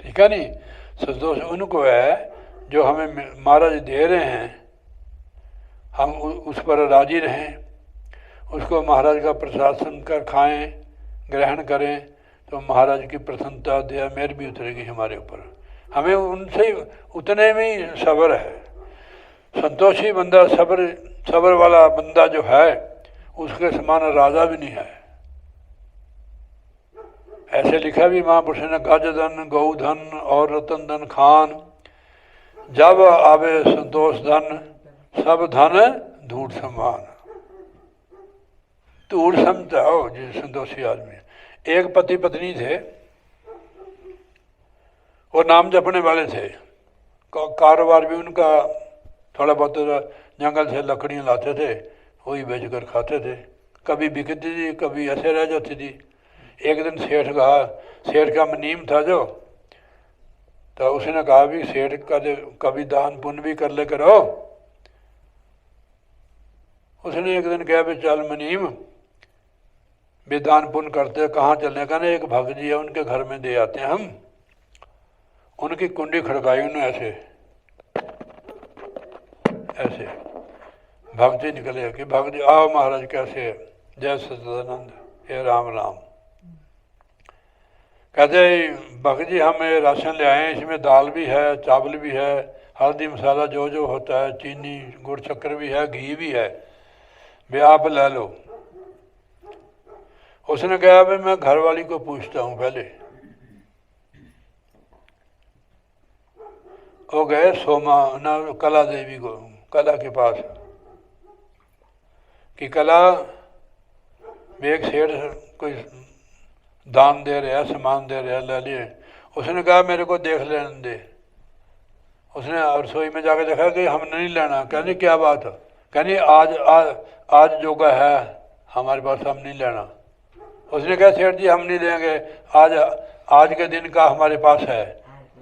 ठीक है नहीं? संतोष उनको है जो हमें महाराज दे रहे हैं, हम उस पर राजी रहें, उसको महाराज का प्रसाद सुनकर खाएं, ग्रहण करें, तो महाराज की प्रसन्नता दया मेहर भी उतरेगी हमारे ऊपर। हमें उनसे उतने में ही सब्र है। संतोषी बंदा, सब्र वाला बंदा जो है, उसके समान राजा भी नहीं है। ऐसे लिखा भी महापुरुष ने, गज धन गौ धन और रतन धन खान, जब आवे संतोष धन सब धन धूड़ समान। धूड़ समझता हो जिस संतोषी आदमी। एक पति पत्नी थे, वो नाम जपने वाले थे, कारोबार भी उनका थोड़ा बहुत जंगल से लकड़ियाँ लाते थे, वही बेच कर खाते थे। कभी बिकती थी, कभी ऐसे रह जाती थी। एक दिन सेठ का मुनीम था जो, तो उसने कहा भी सेठ का कभी दान पुण्य भी कर ले करो। उसने एक दिन कहा भी चल मुनीम भी दान पुण्य करते, कहाँ चलने का ना, एक भक्त जी है उनके घर में दे आते हैं हम। उनकी कुंडी खड़काई उन्होंने, ऐसे भक्त जी निकले कि भक्त जी आओ महाराज कैसे है? जय सच्चिदानंद, हे राम राम। कहते भक्त जी हमें राशन ले आए हैं, इसमें दाल भी है, चावल भी है, हल्दी मसाला जो जो होता है, चीनी गुड़ शक्कर भी है, घी भी है, भी आप ले लो। उसने कहा भाई मैं घर वाली को पूछता हूँ पहले। वो गए सोमा ना कला देवी को, कला के पास, कि कला में एक सेठ कोई दान दे रहे हैं, सामान दे रहे हैं, ले लिए। उसने कहा मेरे को देख लेने दे। उसने रसोई में जाकर देखा कि हमने नहीं लेना। कहनी क्या बात है? कहनी आज आज आज जोगा है हमारे पास, हम नहीं लेना। उसने कहा सेठ जी हम नहीं लेंगे, आज आज के दिन का हमारे पास है।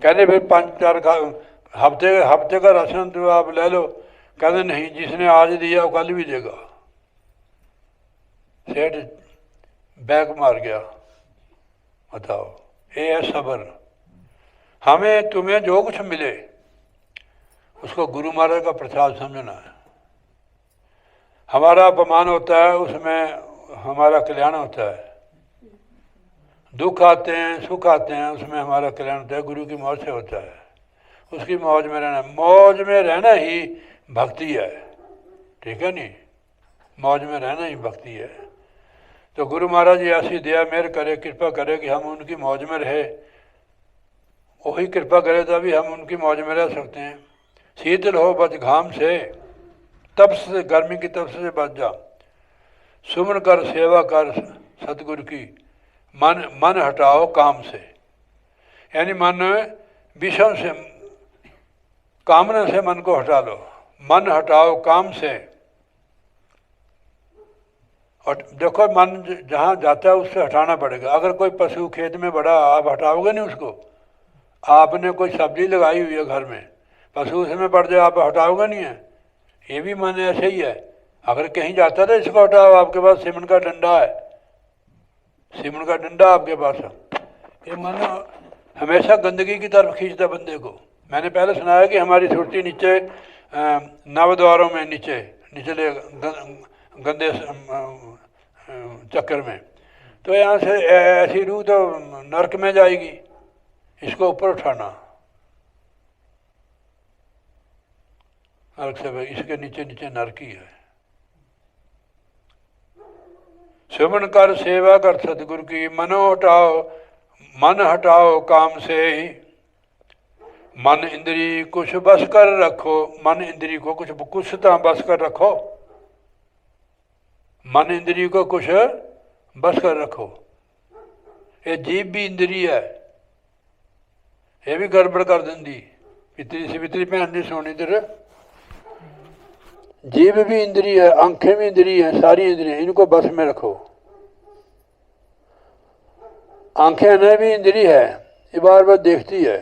कहने फिर 5-4 हफ्ते का राशन तो आप ले लो। कहते नहीं, जिसने आज दिया वो कल भी देगा। सेठ बैग मार गया। बताओ, ये है सब्र। हमें तुम्हें जो कुछ मिले उसको गुरु महाराज का प्रसाद समझना है। हमारा अपमान होता है, उसमें हमारा कल्याण होता है। दुख आते हैं, सुख आते हैं, उसमें हमारा कल्याण होता है, गुरु की मौज से होता है। उसकी मौज में रहना, मौज में रहना ही भक्ति है। ठीक है नहीं? मौज में रहना ही भक्ति है। तो गुरु महाराज जी ऐसी दया मेहर करे, कृपा करे कि हम उनकी मौज में रहे। वही कृपा करे तभी हम उनकी मौज में रह सकते हैं। शीतल हो बच घाम से, तपस से, गर्मी की तपस से बच जा। सुमन कर सेवा कर सतगुरु की, मन हटाओ काम से। यानी मन विषम से, कामना से मन को हटा लो। मन हटाओ काम से। और देखो मन जहाँ जाता है उससे हटाना पड़ेगा। अगर कोई पशु खेत में बड़ा, आप हटाओगे नहीं उसको। आपने कोई सब्जी लगाई हुई है घर में, पशु उसमें पड़ जाए, आप हटाओगे नहीं है। ये भी मन ऐसे ही है। अगर कहीं जाता है तो इसको हटाओ। आपके पास सीमेंट का डंडा है, सीमेंट का डंडा आपके पास है। ये मन हमेशा गंदगी की तरफ खींचता बंदे को। मैंने पहले सुनाया कि हमारी सुरती नीचे नवद्वारों में, निचले गंदे चक्कर में, तो यहाँ से ऐसी रूह तो नरक में जाएगी। इसको ऊपर उठाना, नरक से इसके नीचे नीचे नरक ही है। सुमन कर सेवा कर सतगुरु की, मन हटाओ काम से। मन इंद्री कुछ बस कर रखो। मन इंद्री को कुछ तो बस कर रखो। मन इंद्री को कुछ बस कर रखो। ये जीभ भी इंद्री है, ये भी गड़बड़ कर देंगी। पितरी से पितरी भैन दी सोनी तेरे। जीभ भी इंद्री है, आंखें भी इंद्री है, सारी इंद्रियां, इनको बस में रखो। आंखें न भी इंद्री है, ये बार बार देखती है,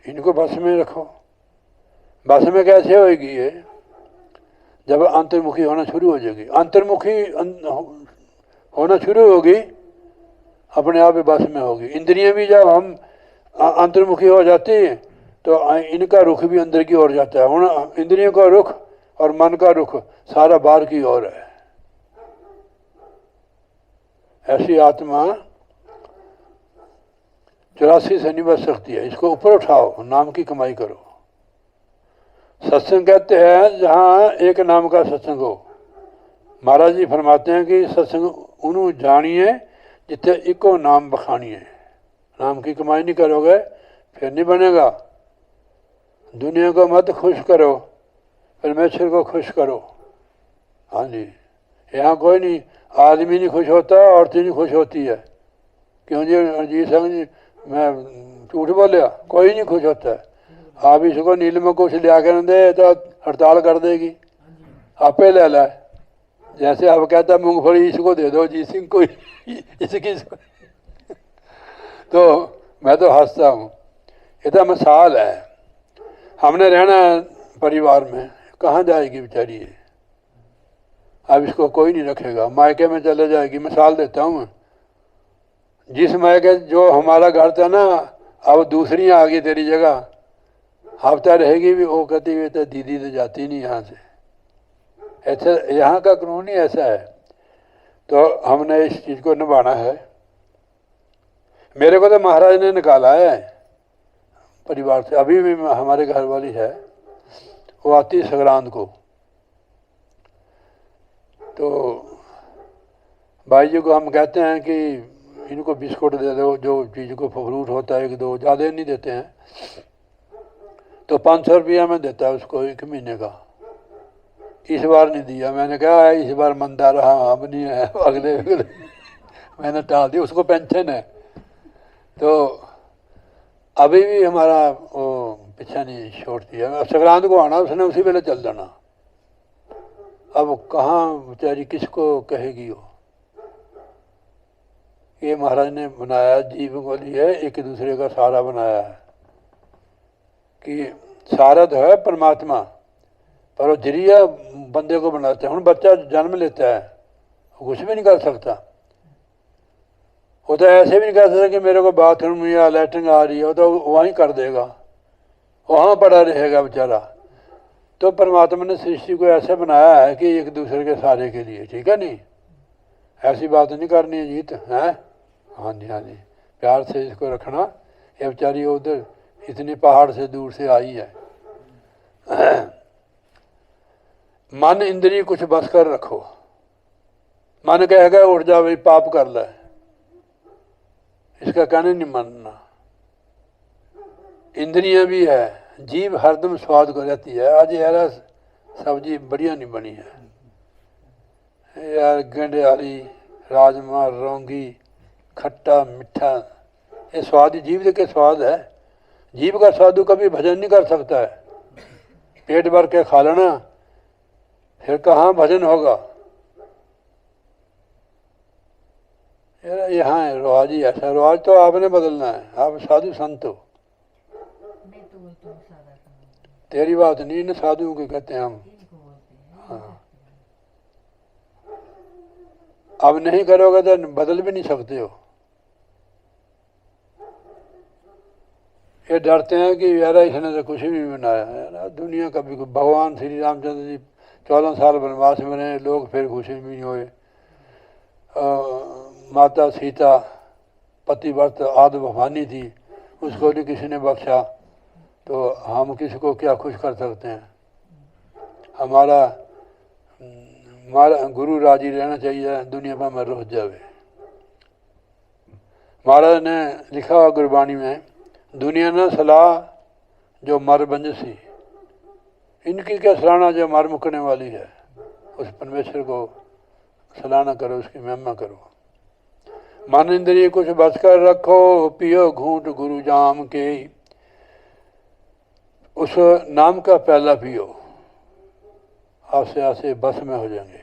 इनको बस में रखो। बस में कैसे होएगी ये? जब अंतर्मुखी होना शुरू हो जाएगी। अंतर्मुखी होना शुरू होगी, अपने आप ही बस में होगी। इंद्रियां भी जब हम अंतर्मुखी हो जाती हैं तो इनका रुख भी अंदर की ओर जाता है। हूँ इंद्रियों का रुख और मन का रुख सारा बाहर की ओर है। ऐसी आत्मा 84 से नहीं बच सकती है। इसको ऊपर उठाओ, नाम की कमाई करो। सत्संग कहते हैं जहाँ एक नाम का सत्संग हो। महाराज जी फरमाते हैं कि सत्संग उन्हों जानिए जिथे इको नाम बखानिए। नाम की कमाई नहीं करोगे फिर नहीं बनेगा। दुनिया को मत खुश करो, परमेश्वर को खुश करो। हाँ जी, यहाँ कोई नहीं, आदमी नहीं खुश होता, औरतें नहीं खुश होती है। क्यों जी? अजीत सिंह जी, मैं झूठ बोलिया? कोई नहीं खुश होता है। आप इसको नील में कुछ लिया कर दे तो हड़ताल कर देगी, आपे ले ला। जैसे आप कहता मूंगफली इसको दे दो अजीत सिंह को, इसकी तो मैं तो हंसता हूँ। ये तो मिसाल है। हमने रहना परिवार में, कहाँ जाएगी बेचारी ये? अब इसको कोई नहीं रखेगा, मायके में चले जाएगी। मिसाल देता हूँ, जिस मायके जो हमारा घर था ना, अब दूसरी आ गई तेरी जगह, हफ्ता रहेगी भी, वो कहती हुई तो दीदी तो जाती नहीं यहाँ से। ऐसा यहाँ का कानून ही ऐसा है। तो हमने इस चीज़ को निभाना है। मेरे को तो महाराज ने निकाला है परिवार से। अभी भी हमारे घर वाली है, वो आती संक्रांत को। तो भाई जी को हम कहते हैं कि इनको बिस्कुट दे दो, जो चीज़ को फ्रूट होता है, 1-2 ज़्यादा नहीं देते हैं। तो 500 रुपया में देता है उसको 1 महीने का। इस बार नहीं दिया। मैंने कहा इस बार मंदा रहा, अब नहीं है, अगले मैंने टाल दी, उसको पेंशन है। तो अभी भी हमारा वो पीछा नहीं छोड़ती है। संक्रांत को आना, उसने उसी वेले चल जाना। अब कहाँ बेचारी किसको कहेगी वो। ये महाराज ने बनाया, जीव को लिए एक दूसरे का सहारा बनाया है कि सहारा तो है परमात्मा, पर वो जरिया बंदे को बनाते हैं। हूँ बच्चा जन्म लेता है, वो कुछ भी नहीं कर सकता। वो तो ऐसे भी नहीं कर सकता कि मेरे को बाथरूम या लैट्रिन आ रही है, वो तो वहीं कर देगा, वहाँ पड़ा रहेगा बेचारा। तो परमात्मा ने सृष्टि को ऐसे बनाया है कि एक दूसरे के सहारे के लिए, ठीक है नहीं? ऐसी बात नहीं करनी है जीत है। हाँ जी, हाँ जी, प्यार से इसको रखना। ये बेचारी उधर इतनी पहाड़ से दूर से आई है। मन इंद्रिय कुछ बस कर रखो। मन कहेगा उठ जा भाई पाप कर ले, इसका कहने नहीं मानना। इंद्रियां भी है, जीव हरदम स्वाद को रहती है। आज यार सब्जी बढ़िया नहीं बनी है यार, गंढे वाली, राजमा, रौंगी, खट्टा मीठा, ये स्वाद जीव के स्वाद है। जीव का साधु कभी भजन नहीं कर सकता है। पेट भर के खा लेना, फिर कहाँ भजन होगा यार। यहाँ है रिवाज ही ऐसा। रिवाज तो आपने बदलना है, आप साधु संत हो। तेरी बात नहीं, इन साधुओं को कहते हैं हम। हाँ, अब नहीं करोगे तो बदल भी नहीं सकते हो। ये डरते हैं कि यार इसने तो कुछ भी बनाया है। दुनिया का भी, भगवान श्री रामचंद्र जी 14 साल वनवास में रहे, लोग फिर खुश भी नहीं हुए। माता सीता पतिव्रत आदि भवानी थी, उसको भी किसी ने बख्शा, तो हम किसी को क्या खुश कर सकते हैं। हमारा गुरु राजी रहना चाहिए, दुनिया पर में रुक जावे। महाराज ने लिखा हुआ गुरबाणी में, दुनिया न सलाह जो मर बंजसी, इनकी क्या सराहना जो मर मुकने वाली है। उस परमेश्वर को सलाहना करो, उसकी महिमा करो। मन इंद्रिय कुछ बस कर रखो, पियो घूंट गुरु जाम के, उस नाम का पहला पियो, आसे आसे बस में हो जाएंगे।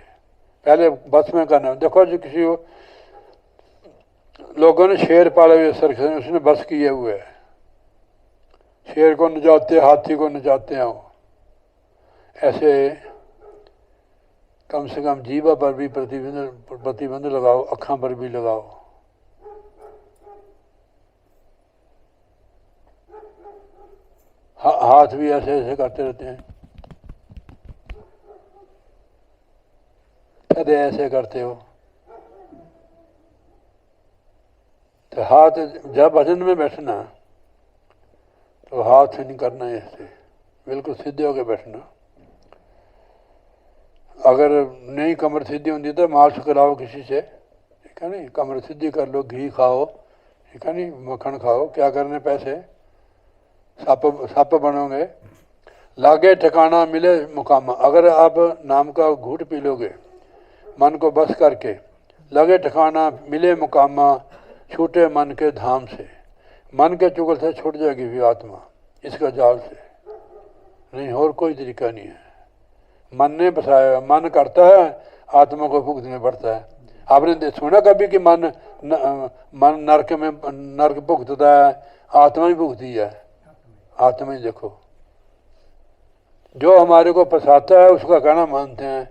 पहले बस में करना। देखो जो किसी लोगों ने शेर पाले हुए सरखे, उसने बस किए हुए है। शेर को नचाते, हाथी को नचाते हैं वो। ऐसे कम से कम जीवा पर भी प्रतिबंध लगाओ, अखा पर भी लगाओ। हाथ भी ऐसे ऐसे करते रहते हैं, कदे ऐसे करते हो। तो हाथ जब भजन में बैठना तो हाथ नहीं करना है, ऐसे बिल्कुल सीधे होके बैठना। अगर नहीं कमर सीधी होती तो मालिश कराओ किसी से, ठीक है नहीं? कमर सीधी कर लो, घी खाओ, ठीक है नहीं? मक्खन खाओ, क्या करने पैसे, सप बनोगे। लागे ठिकाना मिले मुकामा, अगर आप नाम का घूट पी लोगे मन को बस करके, लगे ठिकाना मिले मुकामा, छूटे मन के धाम से। मन के चुगल से छूट जाएगी भी आत्मा, इसका जाल से नहीं, और कोई तरीका नहीं है। मन ने बसाया, मन करता है, आत्मा को भुगतने पड़ता है। आपने सुना कभी कि मन नरक में नरक भुगतता है? आत्मा ही भुगती है, आत्मा ही। देखो जो हमारे को फंसाता है उसका कहना मानते हैं,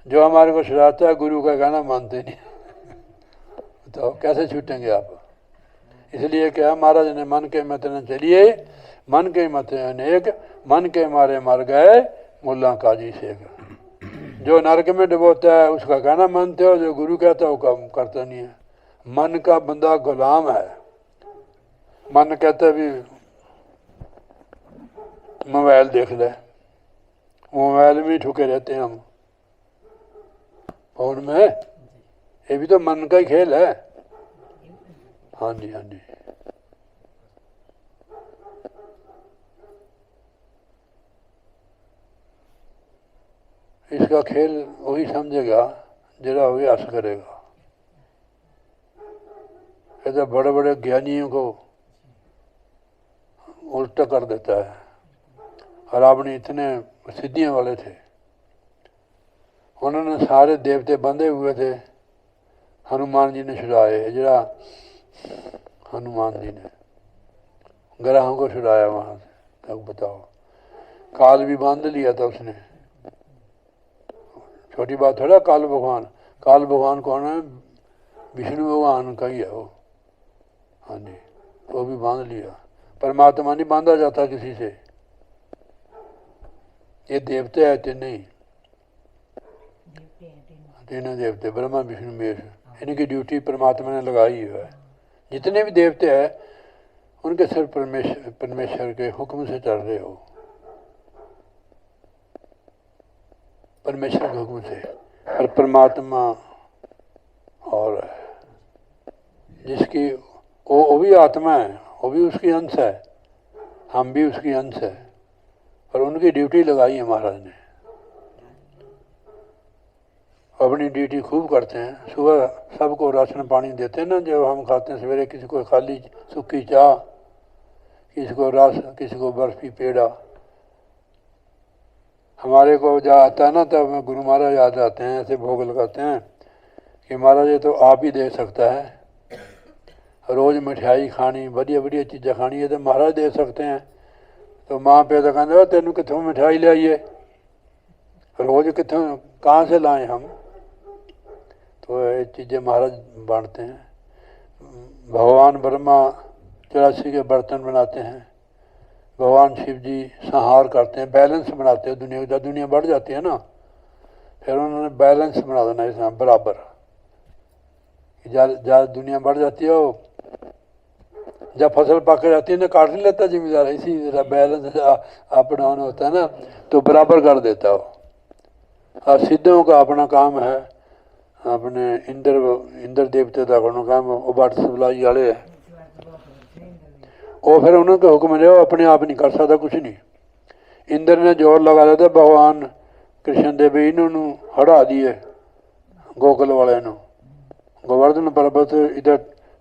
जो हमारे को छुड़ाता है गुरु का कहना मानते नहीं। तो कैसे छूटेंगे आप? इसलिए क्या महाराज ने, मन के मत न चलिए, मन के मत अनेक, मन के मारे मर गए मुल्ला काजी शेख। जो नरक में डुबोता है उसका कहना मानते हो, जो गुरु कहता है वो काम करता नहीं है। मन का बंदा गुलाम है। मन कहता भी मोबाइल देख ले, मोबाइल में ठुके रहते हैं हम फोन में। ये भी तो मन का ही खेल है। हाँ जी, हाँ जी। इसका खेल वही समझेगा जरा अभ्यास करेगा। ये तो बड़े बड़े ज्ञानियों को उल्टा कर देता है। और रावण इतने सिद्धियों वाले थे, उन्होंने सारे देवते बंधे हुए थे, हनुमान जी ने छुड़ाए। जरा हनुमान जी ने ग्रहों को छुड़ाया वहाँ से, तब बताओ। काल भी बांध लिया था उसने, छोटी बात थोड़ा। काल भगवान कौन है? विष्णु भगवान का ही है वो। हाँ जी, वो भी बांध लिया। परमात्मा नहीं बांधा जाता किसी से, ये देवते हैं तीन, तीनों देवते, ब्रह्मा विष्णु महेश, इनकी ड्यूटी परमात्मा ने लगाई है। जितने भी देवते हैं उनके सिर परमेश्वर के हुक्म से चल रहे हो, परमेश्वर के हुक्म से। और परमात्मा और जिसकी वो भी आत्मा है, वो भी उसकी अंश है, हम भी उसकी अंश है। और उनकी ड्यूटी लगाई है महाराज ने, अपनी ड्यूटी खूब करते हैं। सुबह सबको राशन पानी देते हैं ना, जब हम खाते हैं सवेरे, किसी को खाली सूखी चाह, किसी को रस, किसी को बर्फी पेड़ा। हमारे को जहाँ आता है ना, तब मैं गुरु महाराज याद आते हैं, ऐसे भोग लगाते हैं कि महाराज ये तो आप ही दे सकता है। रोज़ मिठाई खानी, बढ़िया बढ़िया चीज़ें खानी है तो महाराज दे सकते हैं। तो माँ पे तो कहते तेन कितों मिठाई ले आइए, रोज़ कितों कहाँ से लाएं हम। तो ये चीज़ें महाराज बांटते हैं। भगवान ब्रह्मा 84 के बर्तन बनाते हैं, भगवान शिव जी संहार करते हैं, बैलेंस बनाते हैं दुनिया। जब दुनिया बढ़ जाती है ना, फिर उन्होंने बैलेंस बना देना इसमें बराबर। ज़्यादा दुनिया बढ़ जाती है, जब फसल पक जाती है ना, काट नहीं लेता जिम्मेदार, इसी तरह बैलेंस अप डाउन होता है ना, तो बराबर कर देता हो। और सिद्धों का अपना काम है, अपने इंद्र देवते का अपना काम, वो बाट सप्लाई वाले है, वो फिर उन्होंने हुक्म है, वो अपने आप नहीं कर सकता कुछ नहीं। इंद्र ने जोर लगा लिया था, भगवान कृष्ण देव इन्होंने हटा दिए गोकुल वाले ने। गोवर्धन पर्वत इधर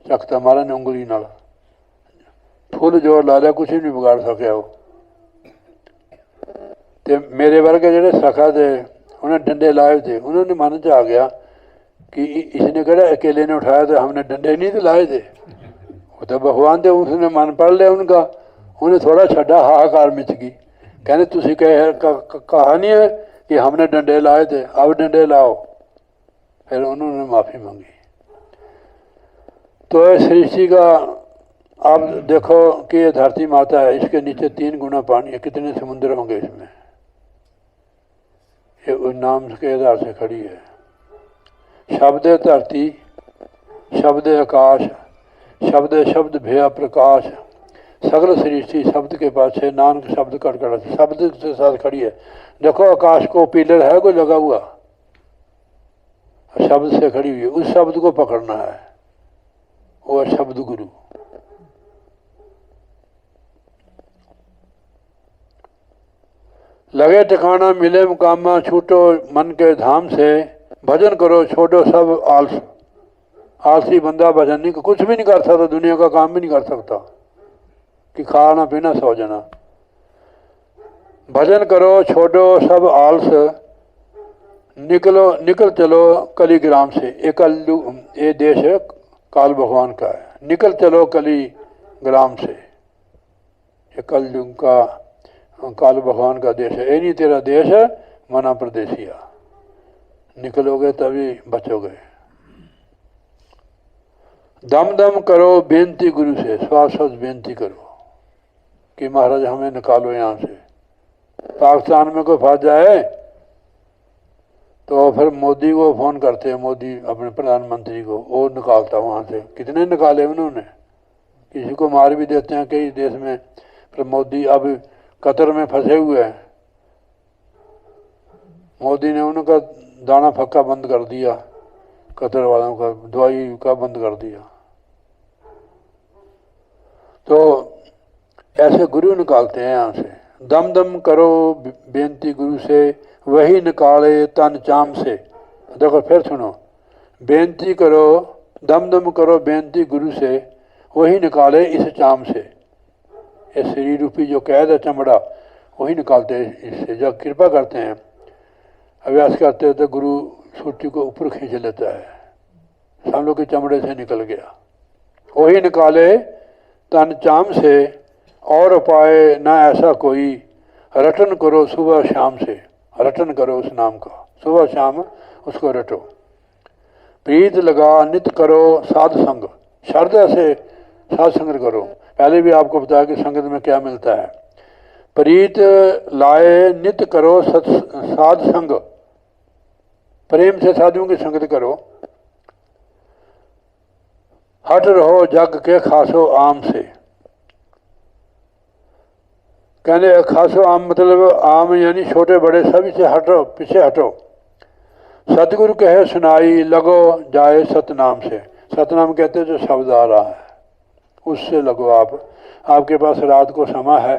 चकता मारा ने उंगली नाल, फुल जोर ला लिया, कुछ नहीं बिगाड़ सकिया वो। तो मेरे वर्गे ਜਿਹੜੇ सखा थे, उन्हें डंडे लाए थे, उन्होंने मन च आ गया कि इसने कड़ा अकेले ने उठाया, तो हमने डंडे नहीं तो लाए थे। वो तो भगवान थे, उसने मन पढ़ लिया उनका, उन्हें थोड़ा छड्डा, हाहाकार मच गई। कहने तुसी कहा नहीं है कि हमने डंडे लाए थे, अब डंडे लाओ। फिर उन्होंने माफ़ी मांगी। तो इस सृष्टि का आप देखो कि ये धरती माता है, इसके नीचे 3 गुना पानी है, कितने समुद्र होंगे इसमें। ये नाम के आधार से खड़ी है। शब्द धरती, शब्द आकाश, शब्द भया प्रकाश, सगल सृष्टि शब्द के पास है, नानक शब्द कड़कड़ा, शब्द के साथ खड़ी है। देखो आकाश को पिलर है कोई लगा हुआ, शब्द से खड़ी हुई है, उस शब्द को पकड़ना है, वो है शब्द गुरु। लगे ठिकाना मिले मुकामा, छूटो मन के धाम से, भजन करो छोड़ो सब आलस। आलसी बंदा भजन नहीं, कुछ भी नहीं कर सकता, दुनिया का काम भी नहीं कर सकता कि खाना पीना सो जाना। भजन करो छोड़ो सब आलस, निकल चलो कली ग्राम से। ये देश है काल भगवान का है, निकल चलो कली ग्राम से। ये कलयुग का काल भगवान का देश है, ये नहीं तेरा देश है मना प्रदेशिया। निकलोगे तभी बचोगे। दम दम करो बेनती गुरु से, श्वास बेनती करो कि महाराज हमें निकालो यहाँ से। पाकिस्तान में कोई फंस जाए तो फिर मोदी को फ़ोन करते हैं, मोदी अपने प्रधानमंत्री को, वो निकालता वहाँ से। कितने निकाले उन्होंने, किसी को मार भी देते हैं कई देश में। फिर मोदी अब कतर में फंसे हुए हैं, मोदी ने उनका दाना फक्का बंद कर दिया, कतर वालों का दवाई का बंद कर दिया। तो ऐसे गुरु निकालते हैं यहाँ से। दम दम करो बेनती गुरु से, वही निकाले तन चाम से। देखो फिर सुनो, बेनती करो दम दम करो बेनती गुरु से, वही निकाले इस चाम से। ये शरीर रूपी जो कैद है चमड़ा, वही निकालते हैं इससे। जब कृपा करते हैं, अभ्यास करते हैं, तो गुरु सूर्य को ऊपर खींच लेता है, हम लोग के चमड़े से निकल गया। वही निकाले तन चाम से, और उपाय ना ऐसा कोई। रटन करो सुबह शाम से, रटन करो उस नाम का, सुबह शाम उसको रटो। प्रीत लगा नित करो साध संग, श्रद्धा से साध संग करो। पहले भी आपको बताया कि संगत में क्या मिलता है। प्रीत लाए नित करो साध संग, प्रेम से साधुओं की संगत करो। हट रहो जग के खासो आम से, कहने खासो आम मतलब आम यानी छोटे बड़े सभी से हटो, पीछे हटो। सतगुरु कहे सुनाई लगो जाए सतनाम से, सतनाम कहते जो शब्द आ रहा है उससे लगो। आप आपके पास रात को समय है,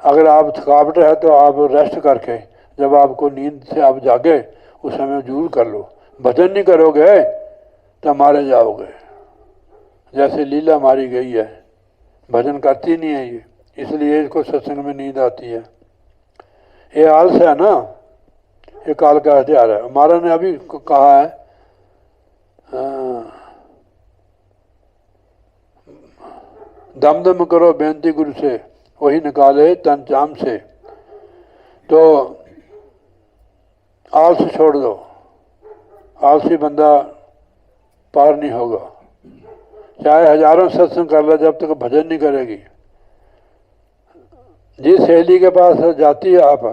अगर आप थकावट है तो आप रेस्ट करके जब आपको नींद से आप जागे उस समय जरूर कर लो। भजन नहीं करोगे तो मारे जाओगे, जैसे लीला मारी गई है। भजन करती नहीं है ये, इसलिए इसको सत्संग में नींद आती है। ये आलस है ना, ये काल का हथियार है। हमारा ने अभी कहा है दम दम करो बेनती गुरु से, वही निकाले तन चाम से। तो आलस छोड़ दो, आलसी बंदा पार नहीं होगा। चाहे हजारों सत्संग कर लो, जब तक भजन नहीं करेगी। जिस सहेली के पास जाती है आप,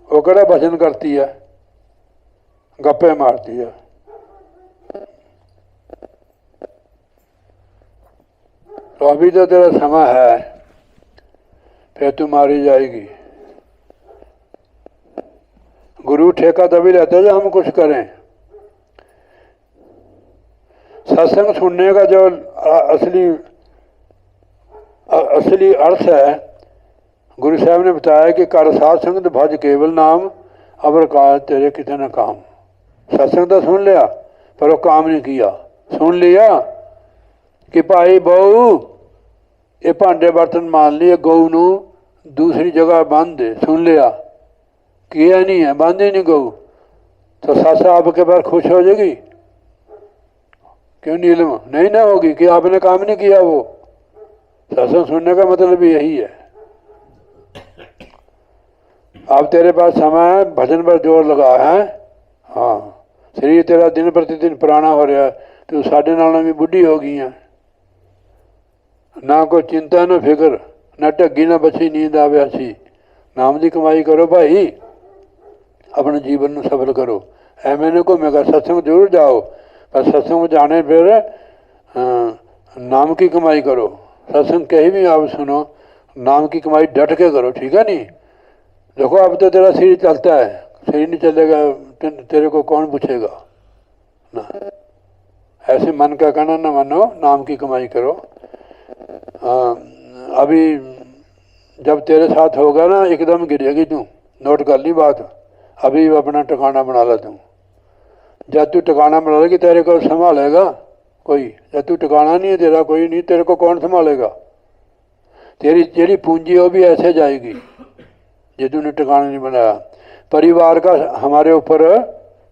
वो कड़ा भजन करती है, गप्पे मारती है। तो अभी तो तेरा समय है, फिर तू मारी जाएगी। गुरु ठेका तभी रहता है जब हम कुछ करें। सत्संग सुनने का जो असली अर्थ है, गुरु साहब ने बताया कि कर साध संगत भज केवल नाम, अबर का तेरे कितने काम। सत्संग तो सुन लिया पर वो काम नहीं किया। सुन लिया कि भाई बहू ये भांडे बर्तन मान लिए, गऊ नू दूसरी जगह बांध दे, सुन लिया, किया नहीं है, बांधी नहीं गऊ, तो सस आपके पास खुश हो जाएगी? क्यों नीलम नहीं ना होगी कि आपने काम नहीं किया। वो सत्संग सुनने का मतलब यही है। अब तेरे पास समय है, भजन पर जोर लगा है। हाँ, शरीर तेरा दिन प्रतिदिन पुराना हो रहा है, तो साढ़े नालों भी बुढ़ी हो गई है। ना कोई चिंता ना फिक्र, ना ढगी ना बची नींद आवे असी। नाम की कमाई करो भाई, अपने जीवन में सफल करो। एवं ने घूमेगा, सत्संग जरूर जाओ, पर सत्संग में जाने फिर नाम की कमाई करो। सत्संग कहीं भी आप सुनो, नाम की कमाई डट के करो, ठीक है नहीं? देखो अब तो तेरा शरीर चलता है, शरीर नहीं चलेगा तेरे को कौन पूछेगा ना। ऐसे मन का कहना ना मानो, नाम की कमाई करो। अभी जब तेरे साथ होगा ना, एकदम गिरेगी तू, नोट कर ली बात। अभी अपना ठिकाना बना ला तू। जब तू ठिकाना बना लेगी तेरे को संभालेगा कोई? जब तू ठिकाना नहीं है तेरा, कोई नहीं, तेरे को कौन संभालेगा? तेरी जेड़ी पूंजी वो भी ऐसे जाएगी जो तूने ठिकाना नहीं बनाया। परिवार का हमारे ऊपर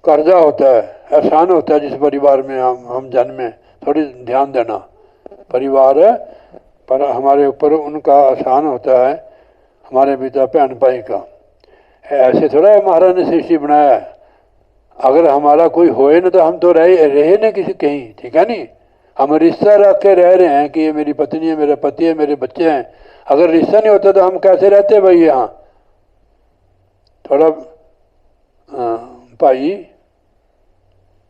कर्जा होता है, एहसान होता है जिस परिवार में हम जन्मे। थोड़ी ध्यान देना, परिवार पर हमारे ऊपर उनका एहसान होता है, हमारे पिता बहन भाई का। ऐसे थोड़ा महाराज ने सृष्टि बनाया है। अगर हमारा कोई होए ना तो हम तो रहे ना किसी कहीं, ठीक है नहीं? हम रिश्ता रख के रह रहे हैं कि ये मेरी पत्नी है, मेरा पति है, मेरे बच्चे हैं। अगर रिश्ता नहीं होता तो हम कैसे रहते भाई यहाँ? थोड़ा भाई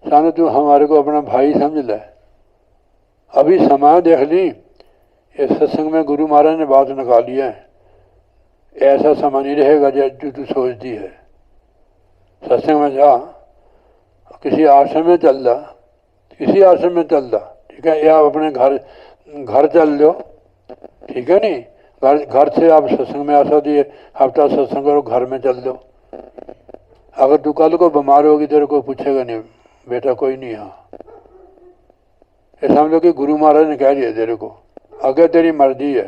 सानू तू हमारे को अपना भाई समझ ले। अभी समय देख ली, इस सत्संग में गुरु महाराज ने बात निकाली है। ऐसा समय नहीं रहेगा जो तू सोचती है। सत्संग में जा, किसी आश्रम में चल जा, किसी आश्रम में चल जा, ठीक है? या अपने घर चल लो, ठीक है नहीं? घर से आप सत्संग में आ सकती है, हफ्ता सत्संग करो, घर में चल दो। अगर तू कल को बीमार होगी तेरे को पूछेगा नहीं, बेटा कोई नहीं। हाँ, ये समझो कि गुरु महाराज ने कह दिया तेरे को, अगर तेरी मर्जी है,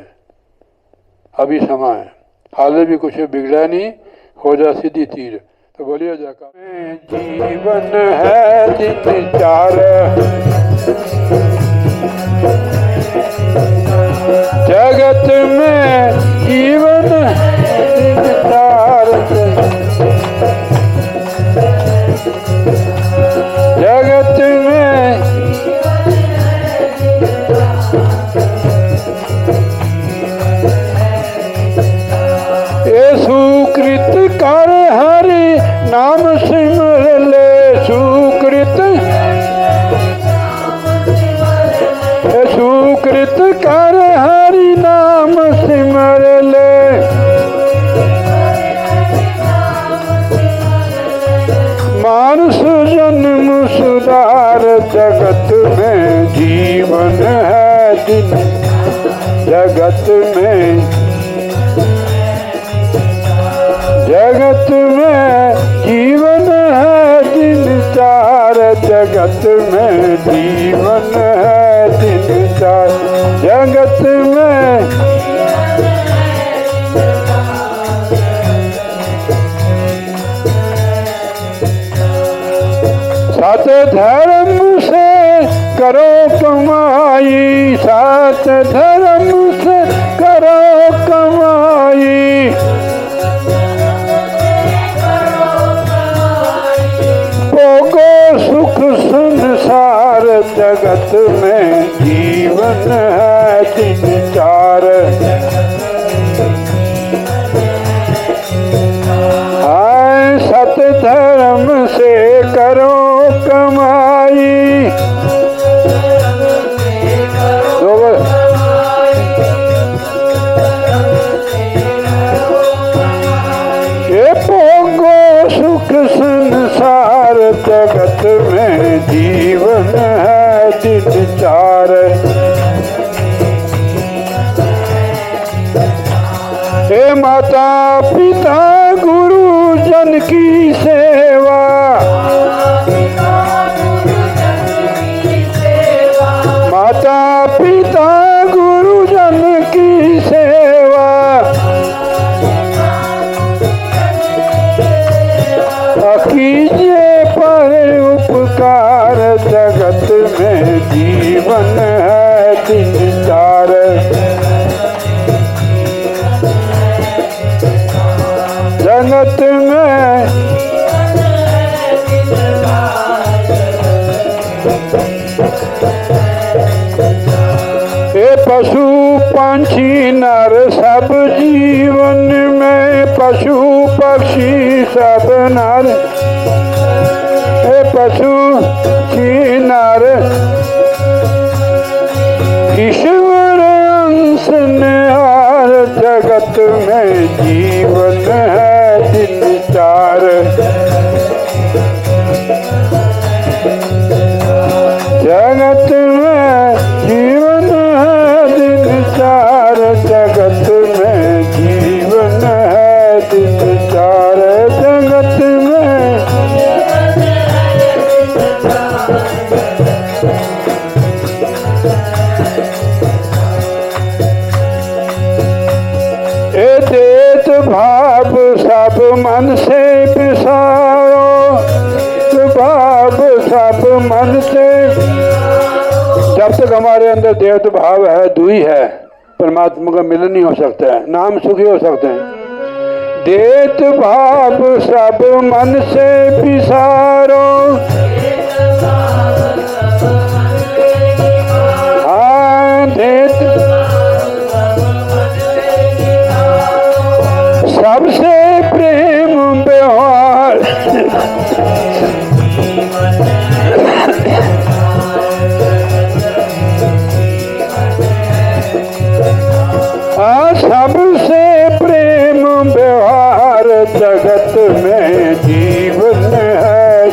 अभी समय है, हाल भी कुछ बिगड़ा नहीं, हो जा सीधी तीर। तो बोलिए जाका जीवन है दिन चार, जगत में जीवन दिन चार, जगत में ये सुकृत कर हरि नाम सिमर ले, सुकृत सुकृत कर हरि नाम सिमर ले, मानुष जन्म सुधार, जगत में जीवन है दिन, जगत में जगत में जीवन है दिन चार, जगत में जीवन है दिन चार, जगत में सत धर्म से करो कमाई, सत धर्म से करो कमाई, भोगो सुख संसार, जगत में जीवन है दिन चार, हाय सत धर्म से करो कमाई, ये भोगो सुख संसार, जगत में जीवन है दिन चार, हे माता पिता गुरु जन की सेवा, माता पिता गुरु जन की सेवा, कीजिए पर उपकार, जगत में जीवन है दिन चार, जगत में ये पशु पंछी नर सब जीवन में, पशु पक्षी सब नर, ये पशु पक्षी नर ईश्वर अंश निहार, जगत में जीवन है दिन चार, जगत में जीवन है दिन चार, जगत में जीवन है दिन चार, जगत में ये देत भाव सब मन से बिसारो, भाव सब मन से, जब तक हमारे अंदर देवत भाव है, दुई है, परमात्मा का मिलन नहीं हो सकता है, नाम सुखी हो सकते हैं। देत भाव सब मन से बिसारो, हाँ देत सबसे प्रेम व्यवहार, सबसे प्रेम व्यवहार, जगत में जीवन है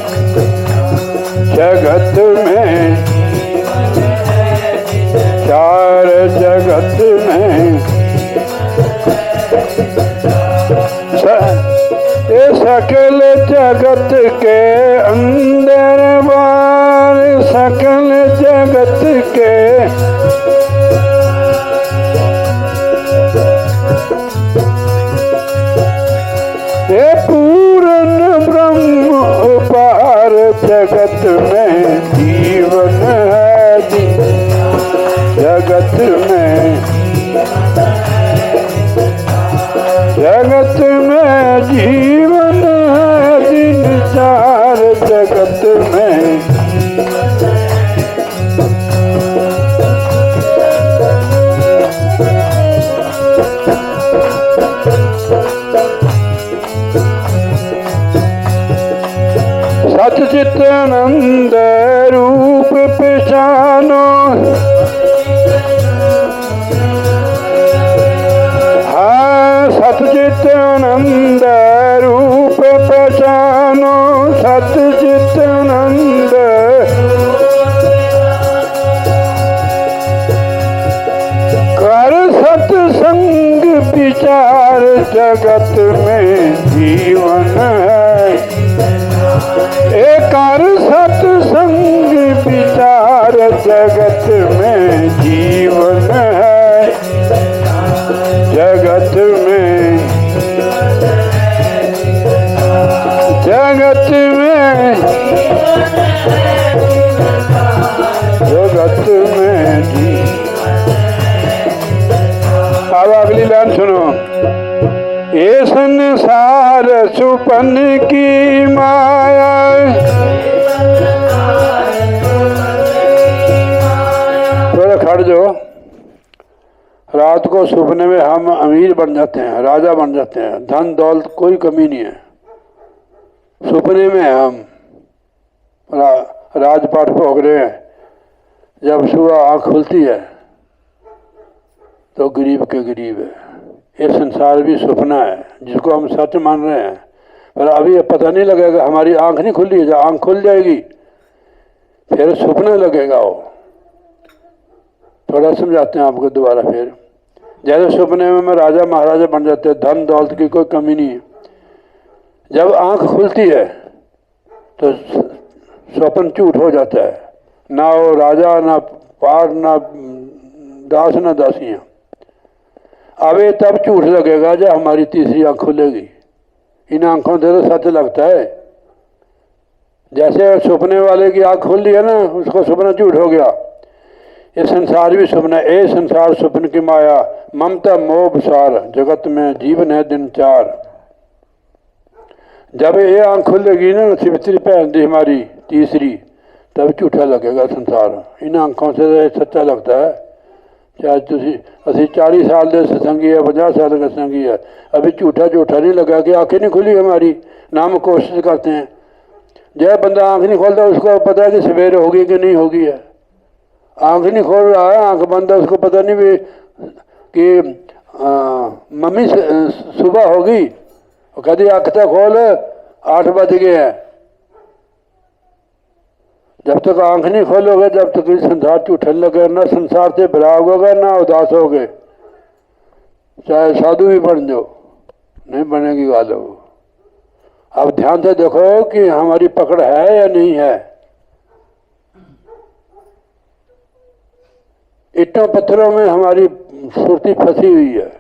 जगत के। हे पूर्ण ब्रह्म पार जगत में जीवन है जगत में, जगत में जीवन है दिन चार जगत में। सच्चिदानंद रूप पहचानो, हाँ सच्चिदानंद रूप पहचानो, सच्चिदानंद कर सत्संग विचार जगत में जीवन है। एकार सत्संग विचार जगत में जीवन है, जगत में, जगत में, जगत में जी। अब अगली लाइन सुनो। ये संसार सुपन की माया, थोड़ा खड़ जाओ। रात को सपने में हम अमीर बन जाते हैं, राजा बन जाते हैं, धन दौलत कोई कमी नहीं है। सपने में हम राजपाट भोग रहे हैं। जब सुबह आँख खुलती है तो गरीब के गरीब है। ये संसार भी सपना है जिसको हम सच मान रहे हैं, पर अभी पता नहीं लगेगा। हमारी आंख नहीं खुली है, जब आंख खुल जाएगी फिर सपना लगेगा। वो थोड़ा समझाते हैं आपको दोबारा फिर। जैसे सपने में राजा महाराजा बन जाते हैं, धन दौलत की कोई कमी नहीं है। जब आंख खुलती है तो स्वप्न झूठ हो जाता है। ना वो राजा, ना पार, ना दास, ना दासियाँ। अब ये तब झूठ लगेगा जब हमारी तीसरी आंख खुलेगी। इन आंखों से तो सच लगता है। जैसे सपने वाले की आंख खुल ली है ना, उसको सपना झूठ हो गया। ये संसार भी सपना। ए संसार सपन की माया, ममता मोह विसार जगत में जीवन है दिन चार। जब ये आंख खुलेगी ना सिवित्री भैन दी हमारी तीसरी, तब झूठा लगेगा संसार। इन आंखों से सच्चा लगता है। चाहे तुसी असी 40 साल के सत्संगी है, 50 साल के सत्संगी है, अभी झूठा नहीं लगा कि आंखें नहीं खुली हमारी, ना हम कोशिश करते हैं। जब बंदा आंख नहीं खोलता उसको पता है कि सवेरे होगी कि नहीं होगी है। आंख नहीं खोल रहा है, आंख बंद है, उसको पता नहीं भी कि मम्मी सुबह होगी। कभी आँख तक खोल 8 बज गए हैं। जब तक आंख नहीं खोलोगे, जब तक संसार झूठन लगे, ना संसार से विराग होगा, ना उदास होगे। चाहे साधु भी बन जाओ, नहीं बनेगी वालों। अब ध्यान से देखो कि हमारी पकड़ है या नहीं है। ईंटों पत्थरों में हमारी सुरती फंसी हुई है।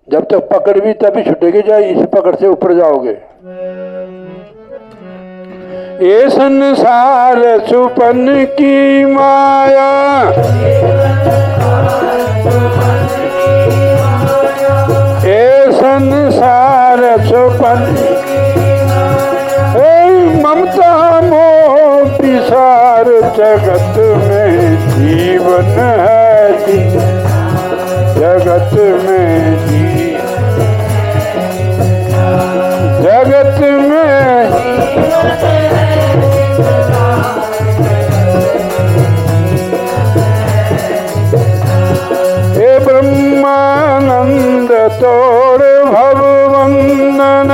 जब तक पकड़ भी तभी छूटेगी, जाए इस पकड़ से ऊपर जाओगे। ये संसार सुपन की माया, ये संसार सुपन, ममता मोह विसार जगत में जीवन है, जगत में जगत में हे ब्रह्मानंद तोड़ भववंदन,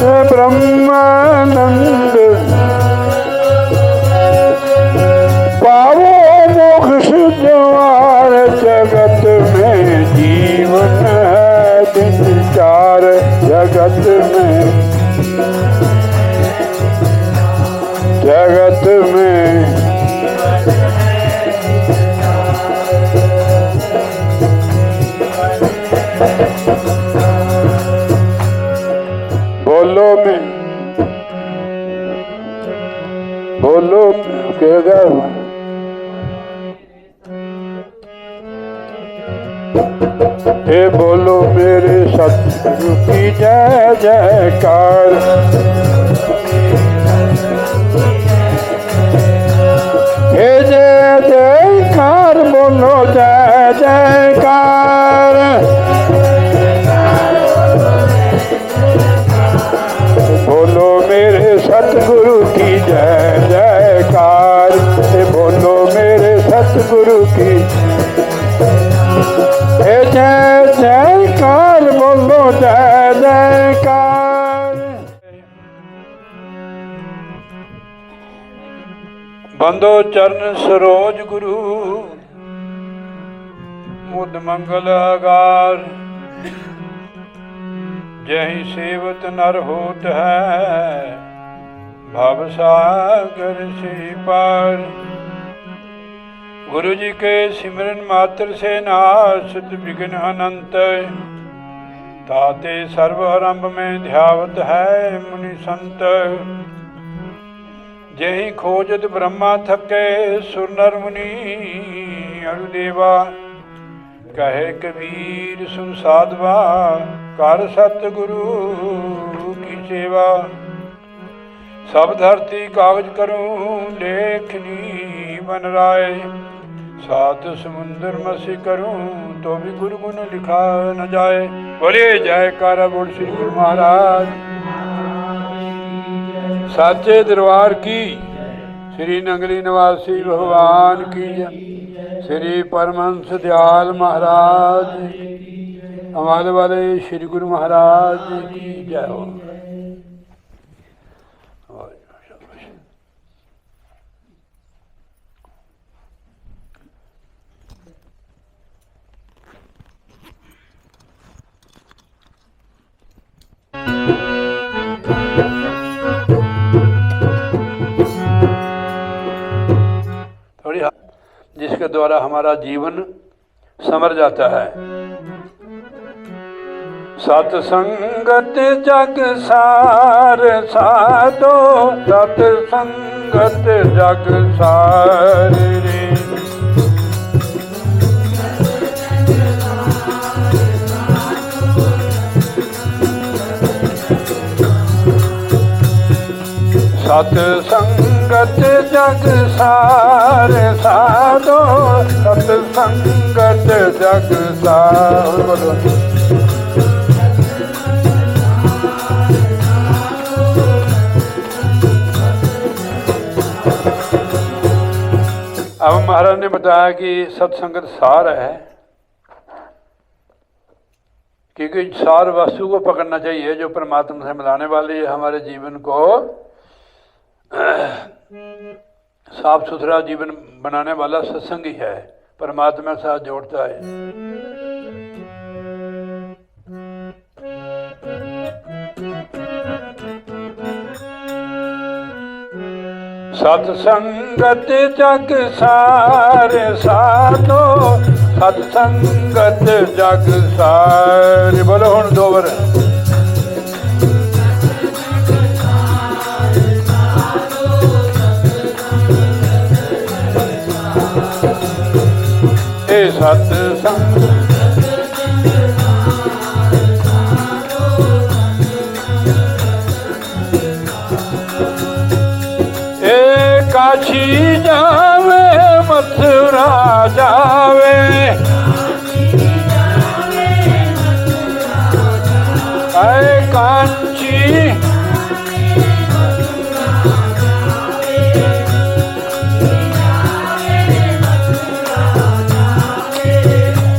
हे ब्रह्मानंद पावो मोक्ष द्वार जगत में जीवन है दिन चार जगत में। जगत में बोलो कहेगा हे बोलो मेरे सतगुरु की जय जयकार। हे जय जयकार बोलो जय जयकार। बोलो मेरे सतगुरु की जय जयकार। हे बोलो मेरे सतगुरु की हे जय जयकार बोलो जय जयकार। बंदो चरण सरोज गुरु मुद मंगल आगार। जहि सेवत नर होत है भव सागर से पार। गुरु जी के सिमरन मात्र से नाशत विघ्न अनंत। ताते सर्व आरंभ में ध्यावत है मुनि संत। जहि खोजत ब्रह्मा थके सुर नर मुनि अरुदेवा। कहे कबीर सुन साधवा कर सतगुरु की सेवा। सब धरती कागज करूं लेखनी बन राय। सात समुंदर मसी करूं तो भी गुरु गुण लिखा न जाए। बोलिए जयकारा बोल श्री गुरु महाराज साचे दरबार की। श्री नगरी निवासी भगवान की जय। श्री परमहंस दयाल महाराज हमारे वाले श्री गुरु महाराज की जय हो। थोड़ी जिसके द्वारा हमारा जीवन संवर जाता है। सत्संगत जग सार साधो सत्संगत जग सार रे। सत्संगत जग सार साधो सत्संगत जग सार। अब महाराज ने बताया कि सत्संगत सार है, क्योंकि सार वस्तु को पकड़ना चाहिए जो परमात्मा से मिलाने वाली है। हमारे जीवन को साफ सुथरा जीवन बनाने वाला सत्संग ही है, परमात्मा के साथ जोड़ता है। सत्संगत जग सार साधो सत्संगत जग सार। बोलो हुण दो बार। ए सत्संग काशी जावे मथुरा जावे। आए कांची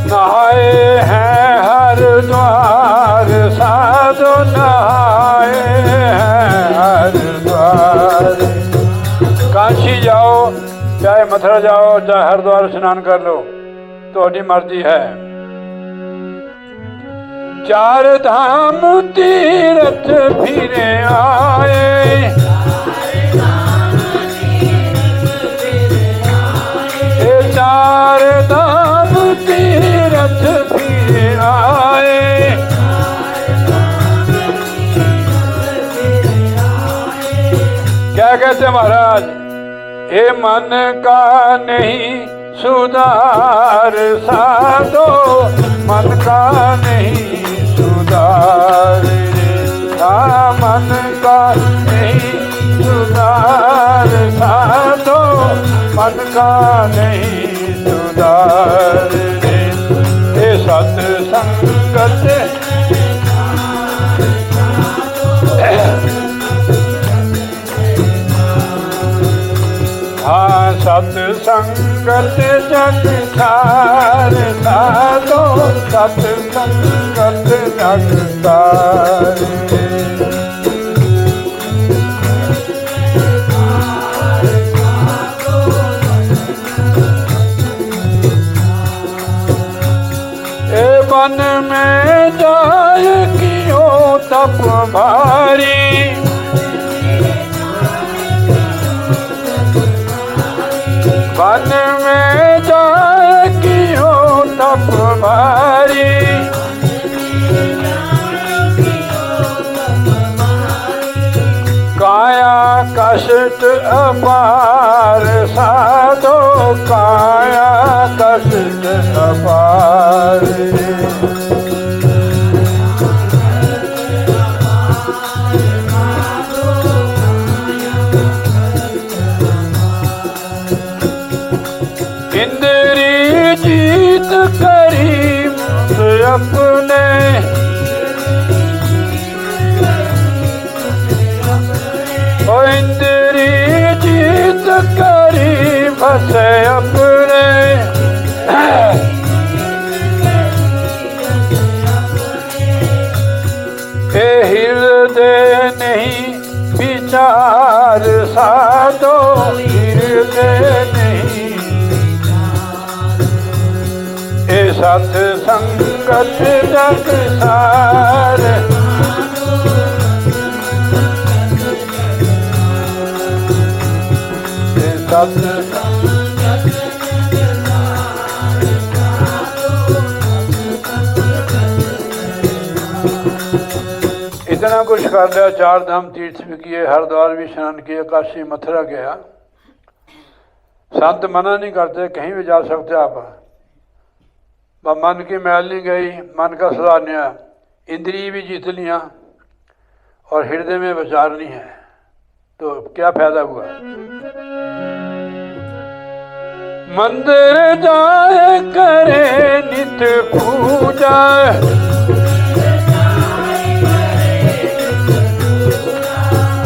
नहाए हैं हरिद्वार साधु नहाए हैं हरिद्वार। काशी जाओ चाहे मथुरा जाओ चाहे हरिद्वार स्नान कर लो, थोड़ी मर्जी है। चार धाम तीर्थ फिरे आए। कहते महाराज, हे मन का नहीं सुधार साधो, मन का नहीं सुधार, मन का नहीं सुधार साधो, मन का नहीं सुधार रे। हे सत्संगत हाँ, सत्संगत जग सार साधो, सत्संगत जग सार। वन में जाए कियो तप भारी, वन में जाए कियो तप भारी, काया कष्ट अपार साधो, काया कष्ट अपार। इंद्री जीत करी अपने, ओ इंद्री जीत करी बसे अपने, हे हृदय नहीं विचार साधो, हृदय नहीं ए सत्संगत जग सार। इतना कुछ कर लिया, 4 धाम तीर्थ भी किए, हरिद्वार भी स्नान किए, काशी मथुरा गया। संत मना नहीं करते, कहीं भी जा सकते आप। मन की मैल नहीं गई, मन का सुधार नहीं आया, इंद्रिय भी जीत लिया और हृदय में विचार नहीं है, तो क्या फायदा हुआ। मंदिर जाए करे नित पूजा,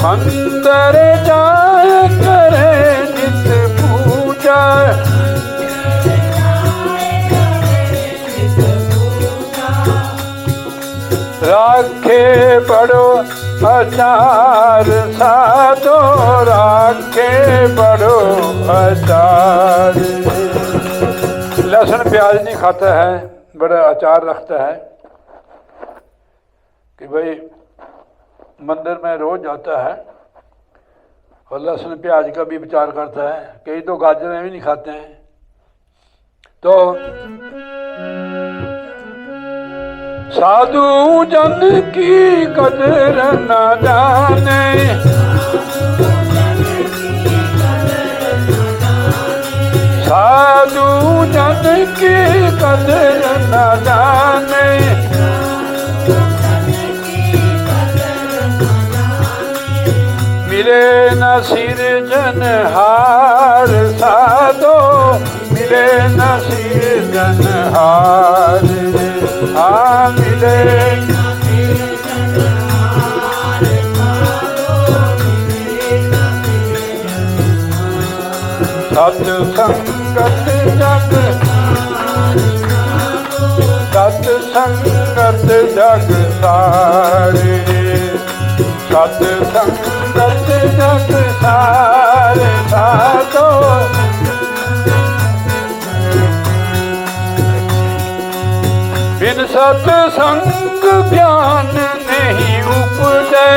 मंदिर जाए करे नित पूजा, राखे बड़ो अचार साधो, राखे बड़ो अचार। लहसुन प्याज नहीं खाता है, बड़ा अचार रखता है कि भाई मंदिर में रोज जाता है और लहसुन प्याज का भी विचार करता है। कई तो गाजरें भी नहीं खाते हैं। तो साधु जन की कदर न जाने, साधु जन की कदर न जाने, मिले न सिरजनहार साधो, मिले न सिरजनहार। हाँ मिले सत्संगत जग, सत्संगत जग सारे, सत्संगत जग सारे साधो। बिन सत्संग ज्ञान नहीं उपजे,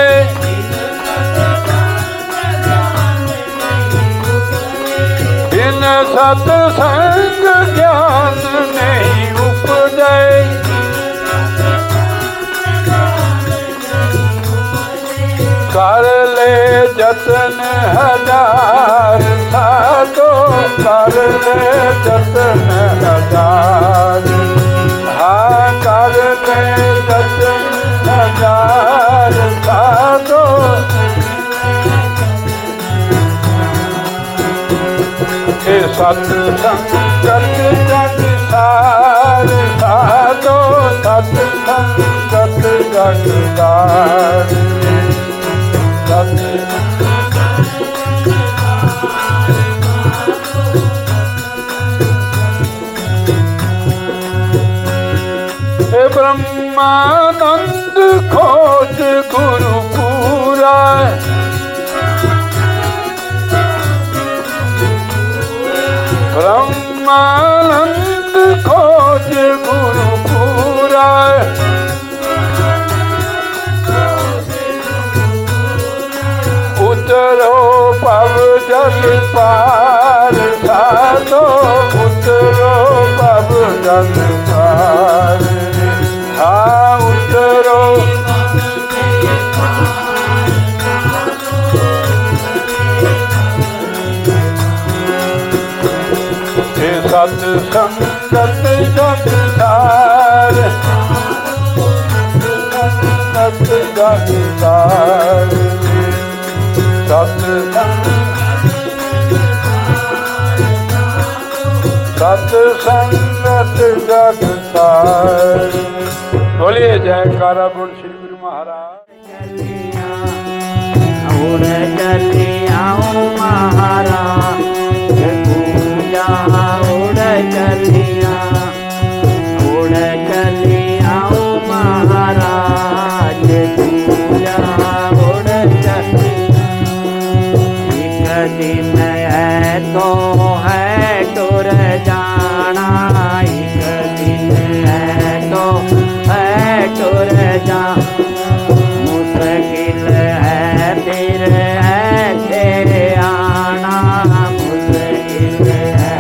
बिन सत्संग ज्ञान नहीं उपजे, कर ले जतन हजार साधो, कर ले जतन हजार, हाँ कर ले जतन हजार साधो। हे सत्संगत जग सार साधो, सत्संगत जग सार। हे ब्रह्मानंद खोज गुरु पूरा, ब्रह्मानंद खोज गुरु पूरा। उतरो पव जल पार साधो, उतरो पव जल पार, हाँ उतरो। हे सत्संगत जग सार, सत्संगत जग सार, सत्संगत जग सार। बोलिए जयकारा बोल श्री गुरु महाराज। उड़ चले आओ महाराज पूजा, उड़ चलिया, उड़ चले आओ महाराज पूजा, उड़ चलिया। एक दिन है तो है टुर जाना, एक दिन है तो है टुर जाना। मुश्किल है फिर ऐसे आना, मुश्किल है।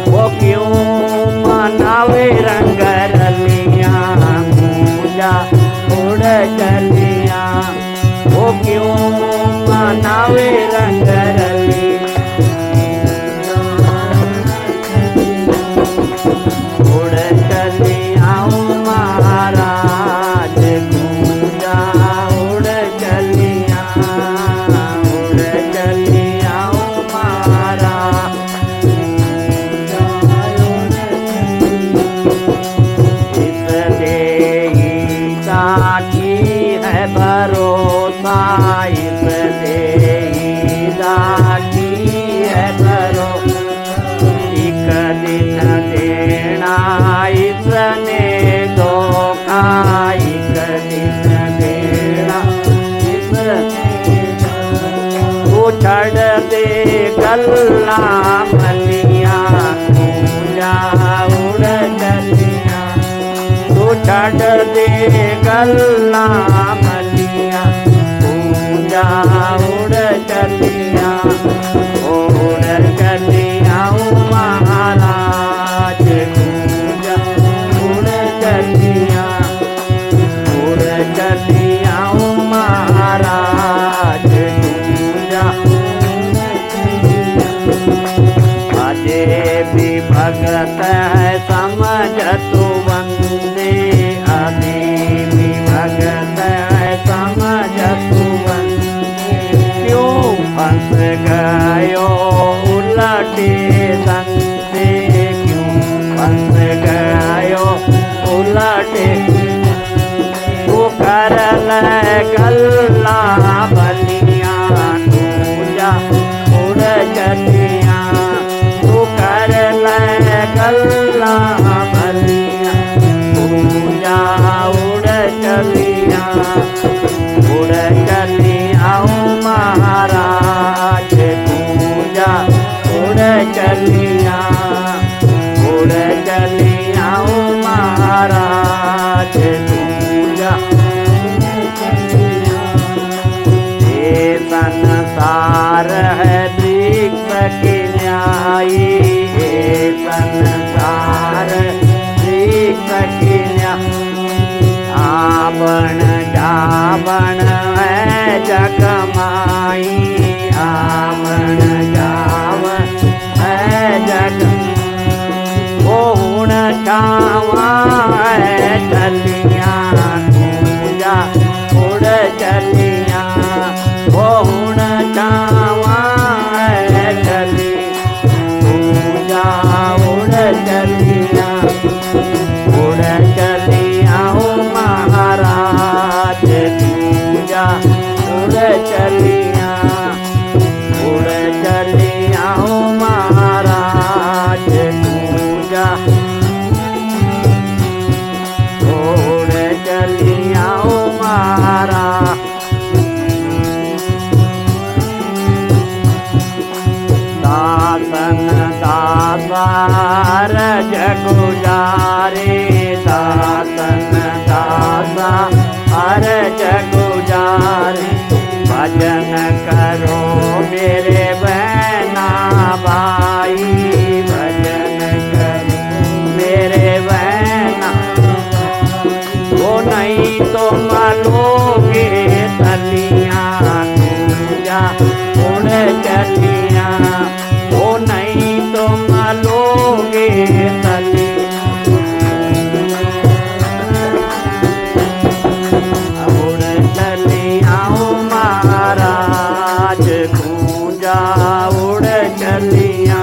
वो क्यों मनावे रंग रलियां, पूजा उड़ चलिया। वो क्यों मनावे रंग रलियां, उड़ चलिया महाराज पूजा, उड़ चलिया, उड़ चलिया महाराज। इस देही साखी है भरोसा, इस देही साखी है भरोसा। एक दिन देना इसने धोखा, एक दिन देना इसने। तू छड़ दे गल्ला मलिया, पूजा उड़ चलिया। तू छड़ दे गल्ला मलिया, पूजा उड़ चलिया, उड़ चलिया महाराज पूजा, उड़ चलिया, उड़ चलिया महाराज पूजा। अजे भी भगत है समझ तू बंदे, अभी भी भगत है समझ तू बंदे। क्यों फंस गयो उलटे संते, क्यों फंस गयो उलटे। तू कर ले गल्ला बलिया, पूजा उड़ चलिया। तू कर ले गल्ला बलिया, पूजा उड़ चलिया, उड़ चलिया महाराज पूजा, उड़ चलिया, उड़ चलिया महाराज पूजा। आवण है जग माई आवण जाव है जग वो हुण छावा है चलिया पूजा उड़ चलिया वो हुण छावा है चली पूजा उड़ चलिया हो महाराज पूजा उड़ चलिया हो महाराज पूजा उड़ चलिया हो महाराज दासन दासार जगुजारे दासन दासा हर जगुजारे भजन करो मेरे बहना भाई भजन करो मेरे बहना वो नहीं तो मालोगे तलिया पूजा उड़ चलिया वो नहीं तो मालोगे तलिया महाराज पूजा उड़ चलिया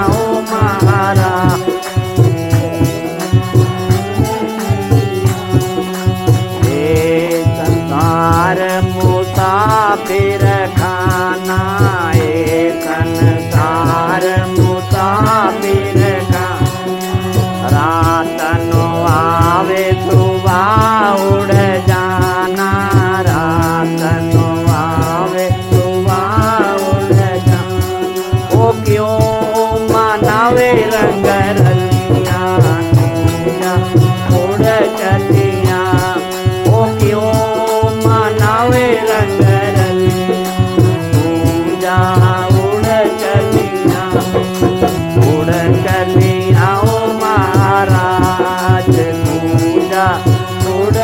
हो महाराज ये संसार मुसाफिर खाना ये संसार मुसाफिर खाना रात नो आवे सुबह उड़ जाना रात नो आवे सुबह उड़ जाना ओ क्यों मनावे रंग रलिया पूजा उड़ चलिया ओ क्यों मनावे रंग रलिया पूजा उड़ चलिया ओ महाराज पूजा उड़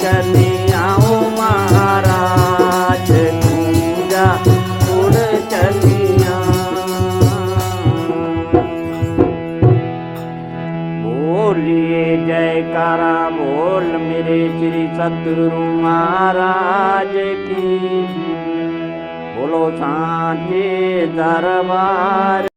चलिया हो महाराज पूजा उड़ चलिया बोलिए जयकारा बोल मेरे श्री सतगुरु महाराज की बोलो सांचे दरबार।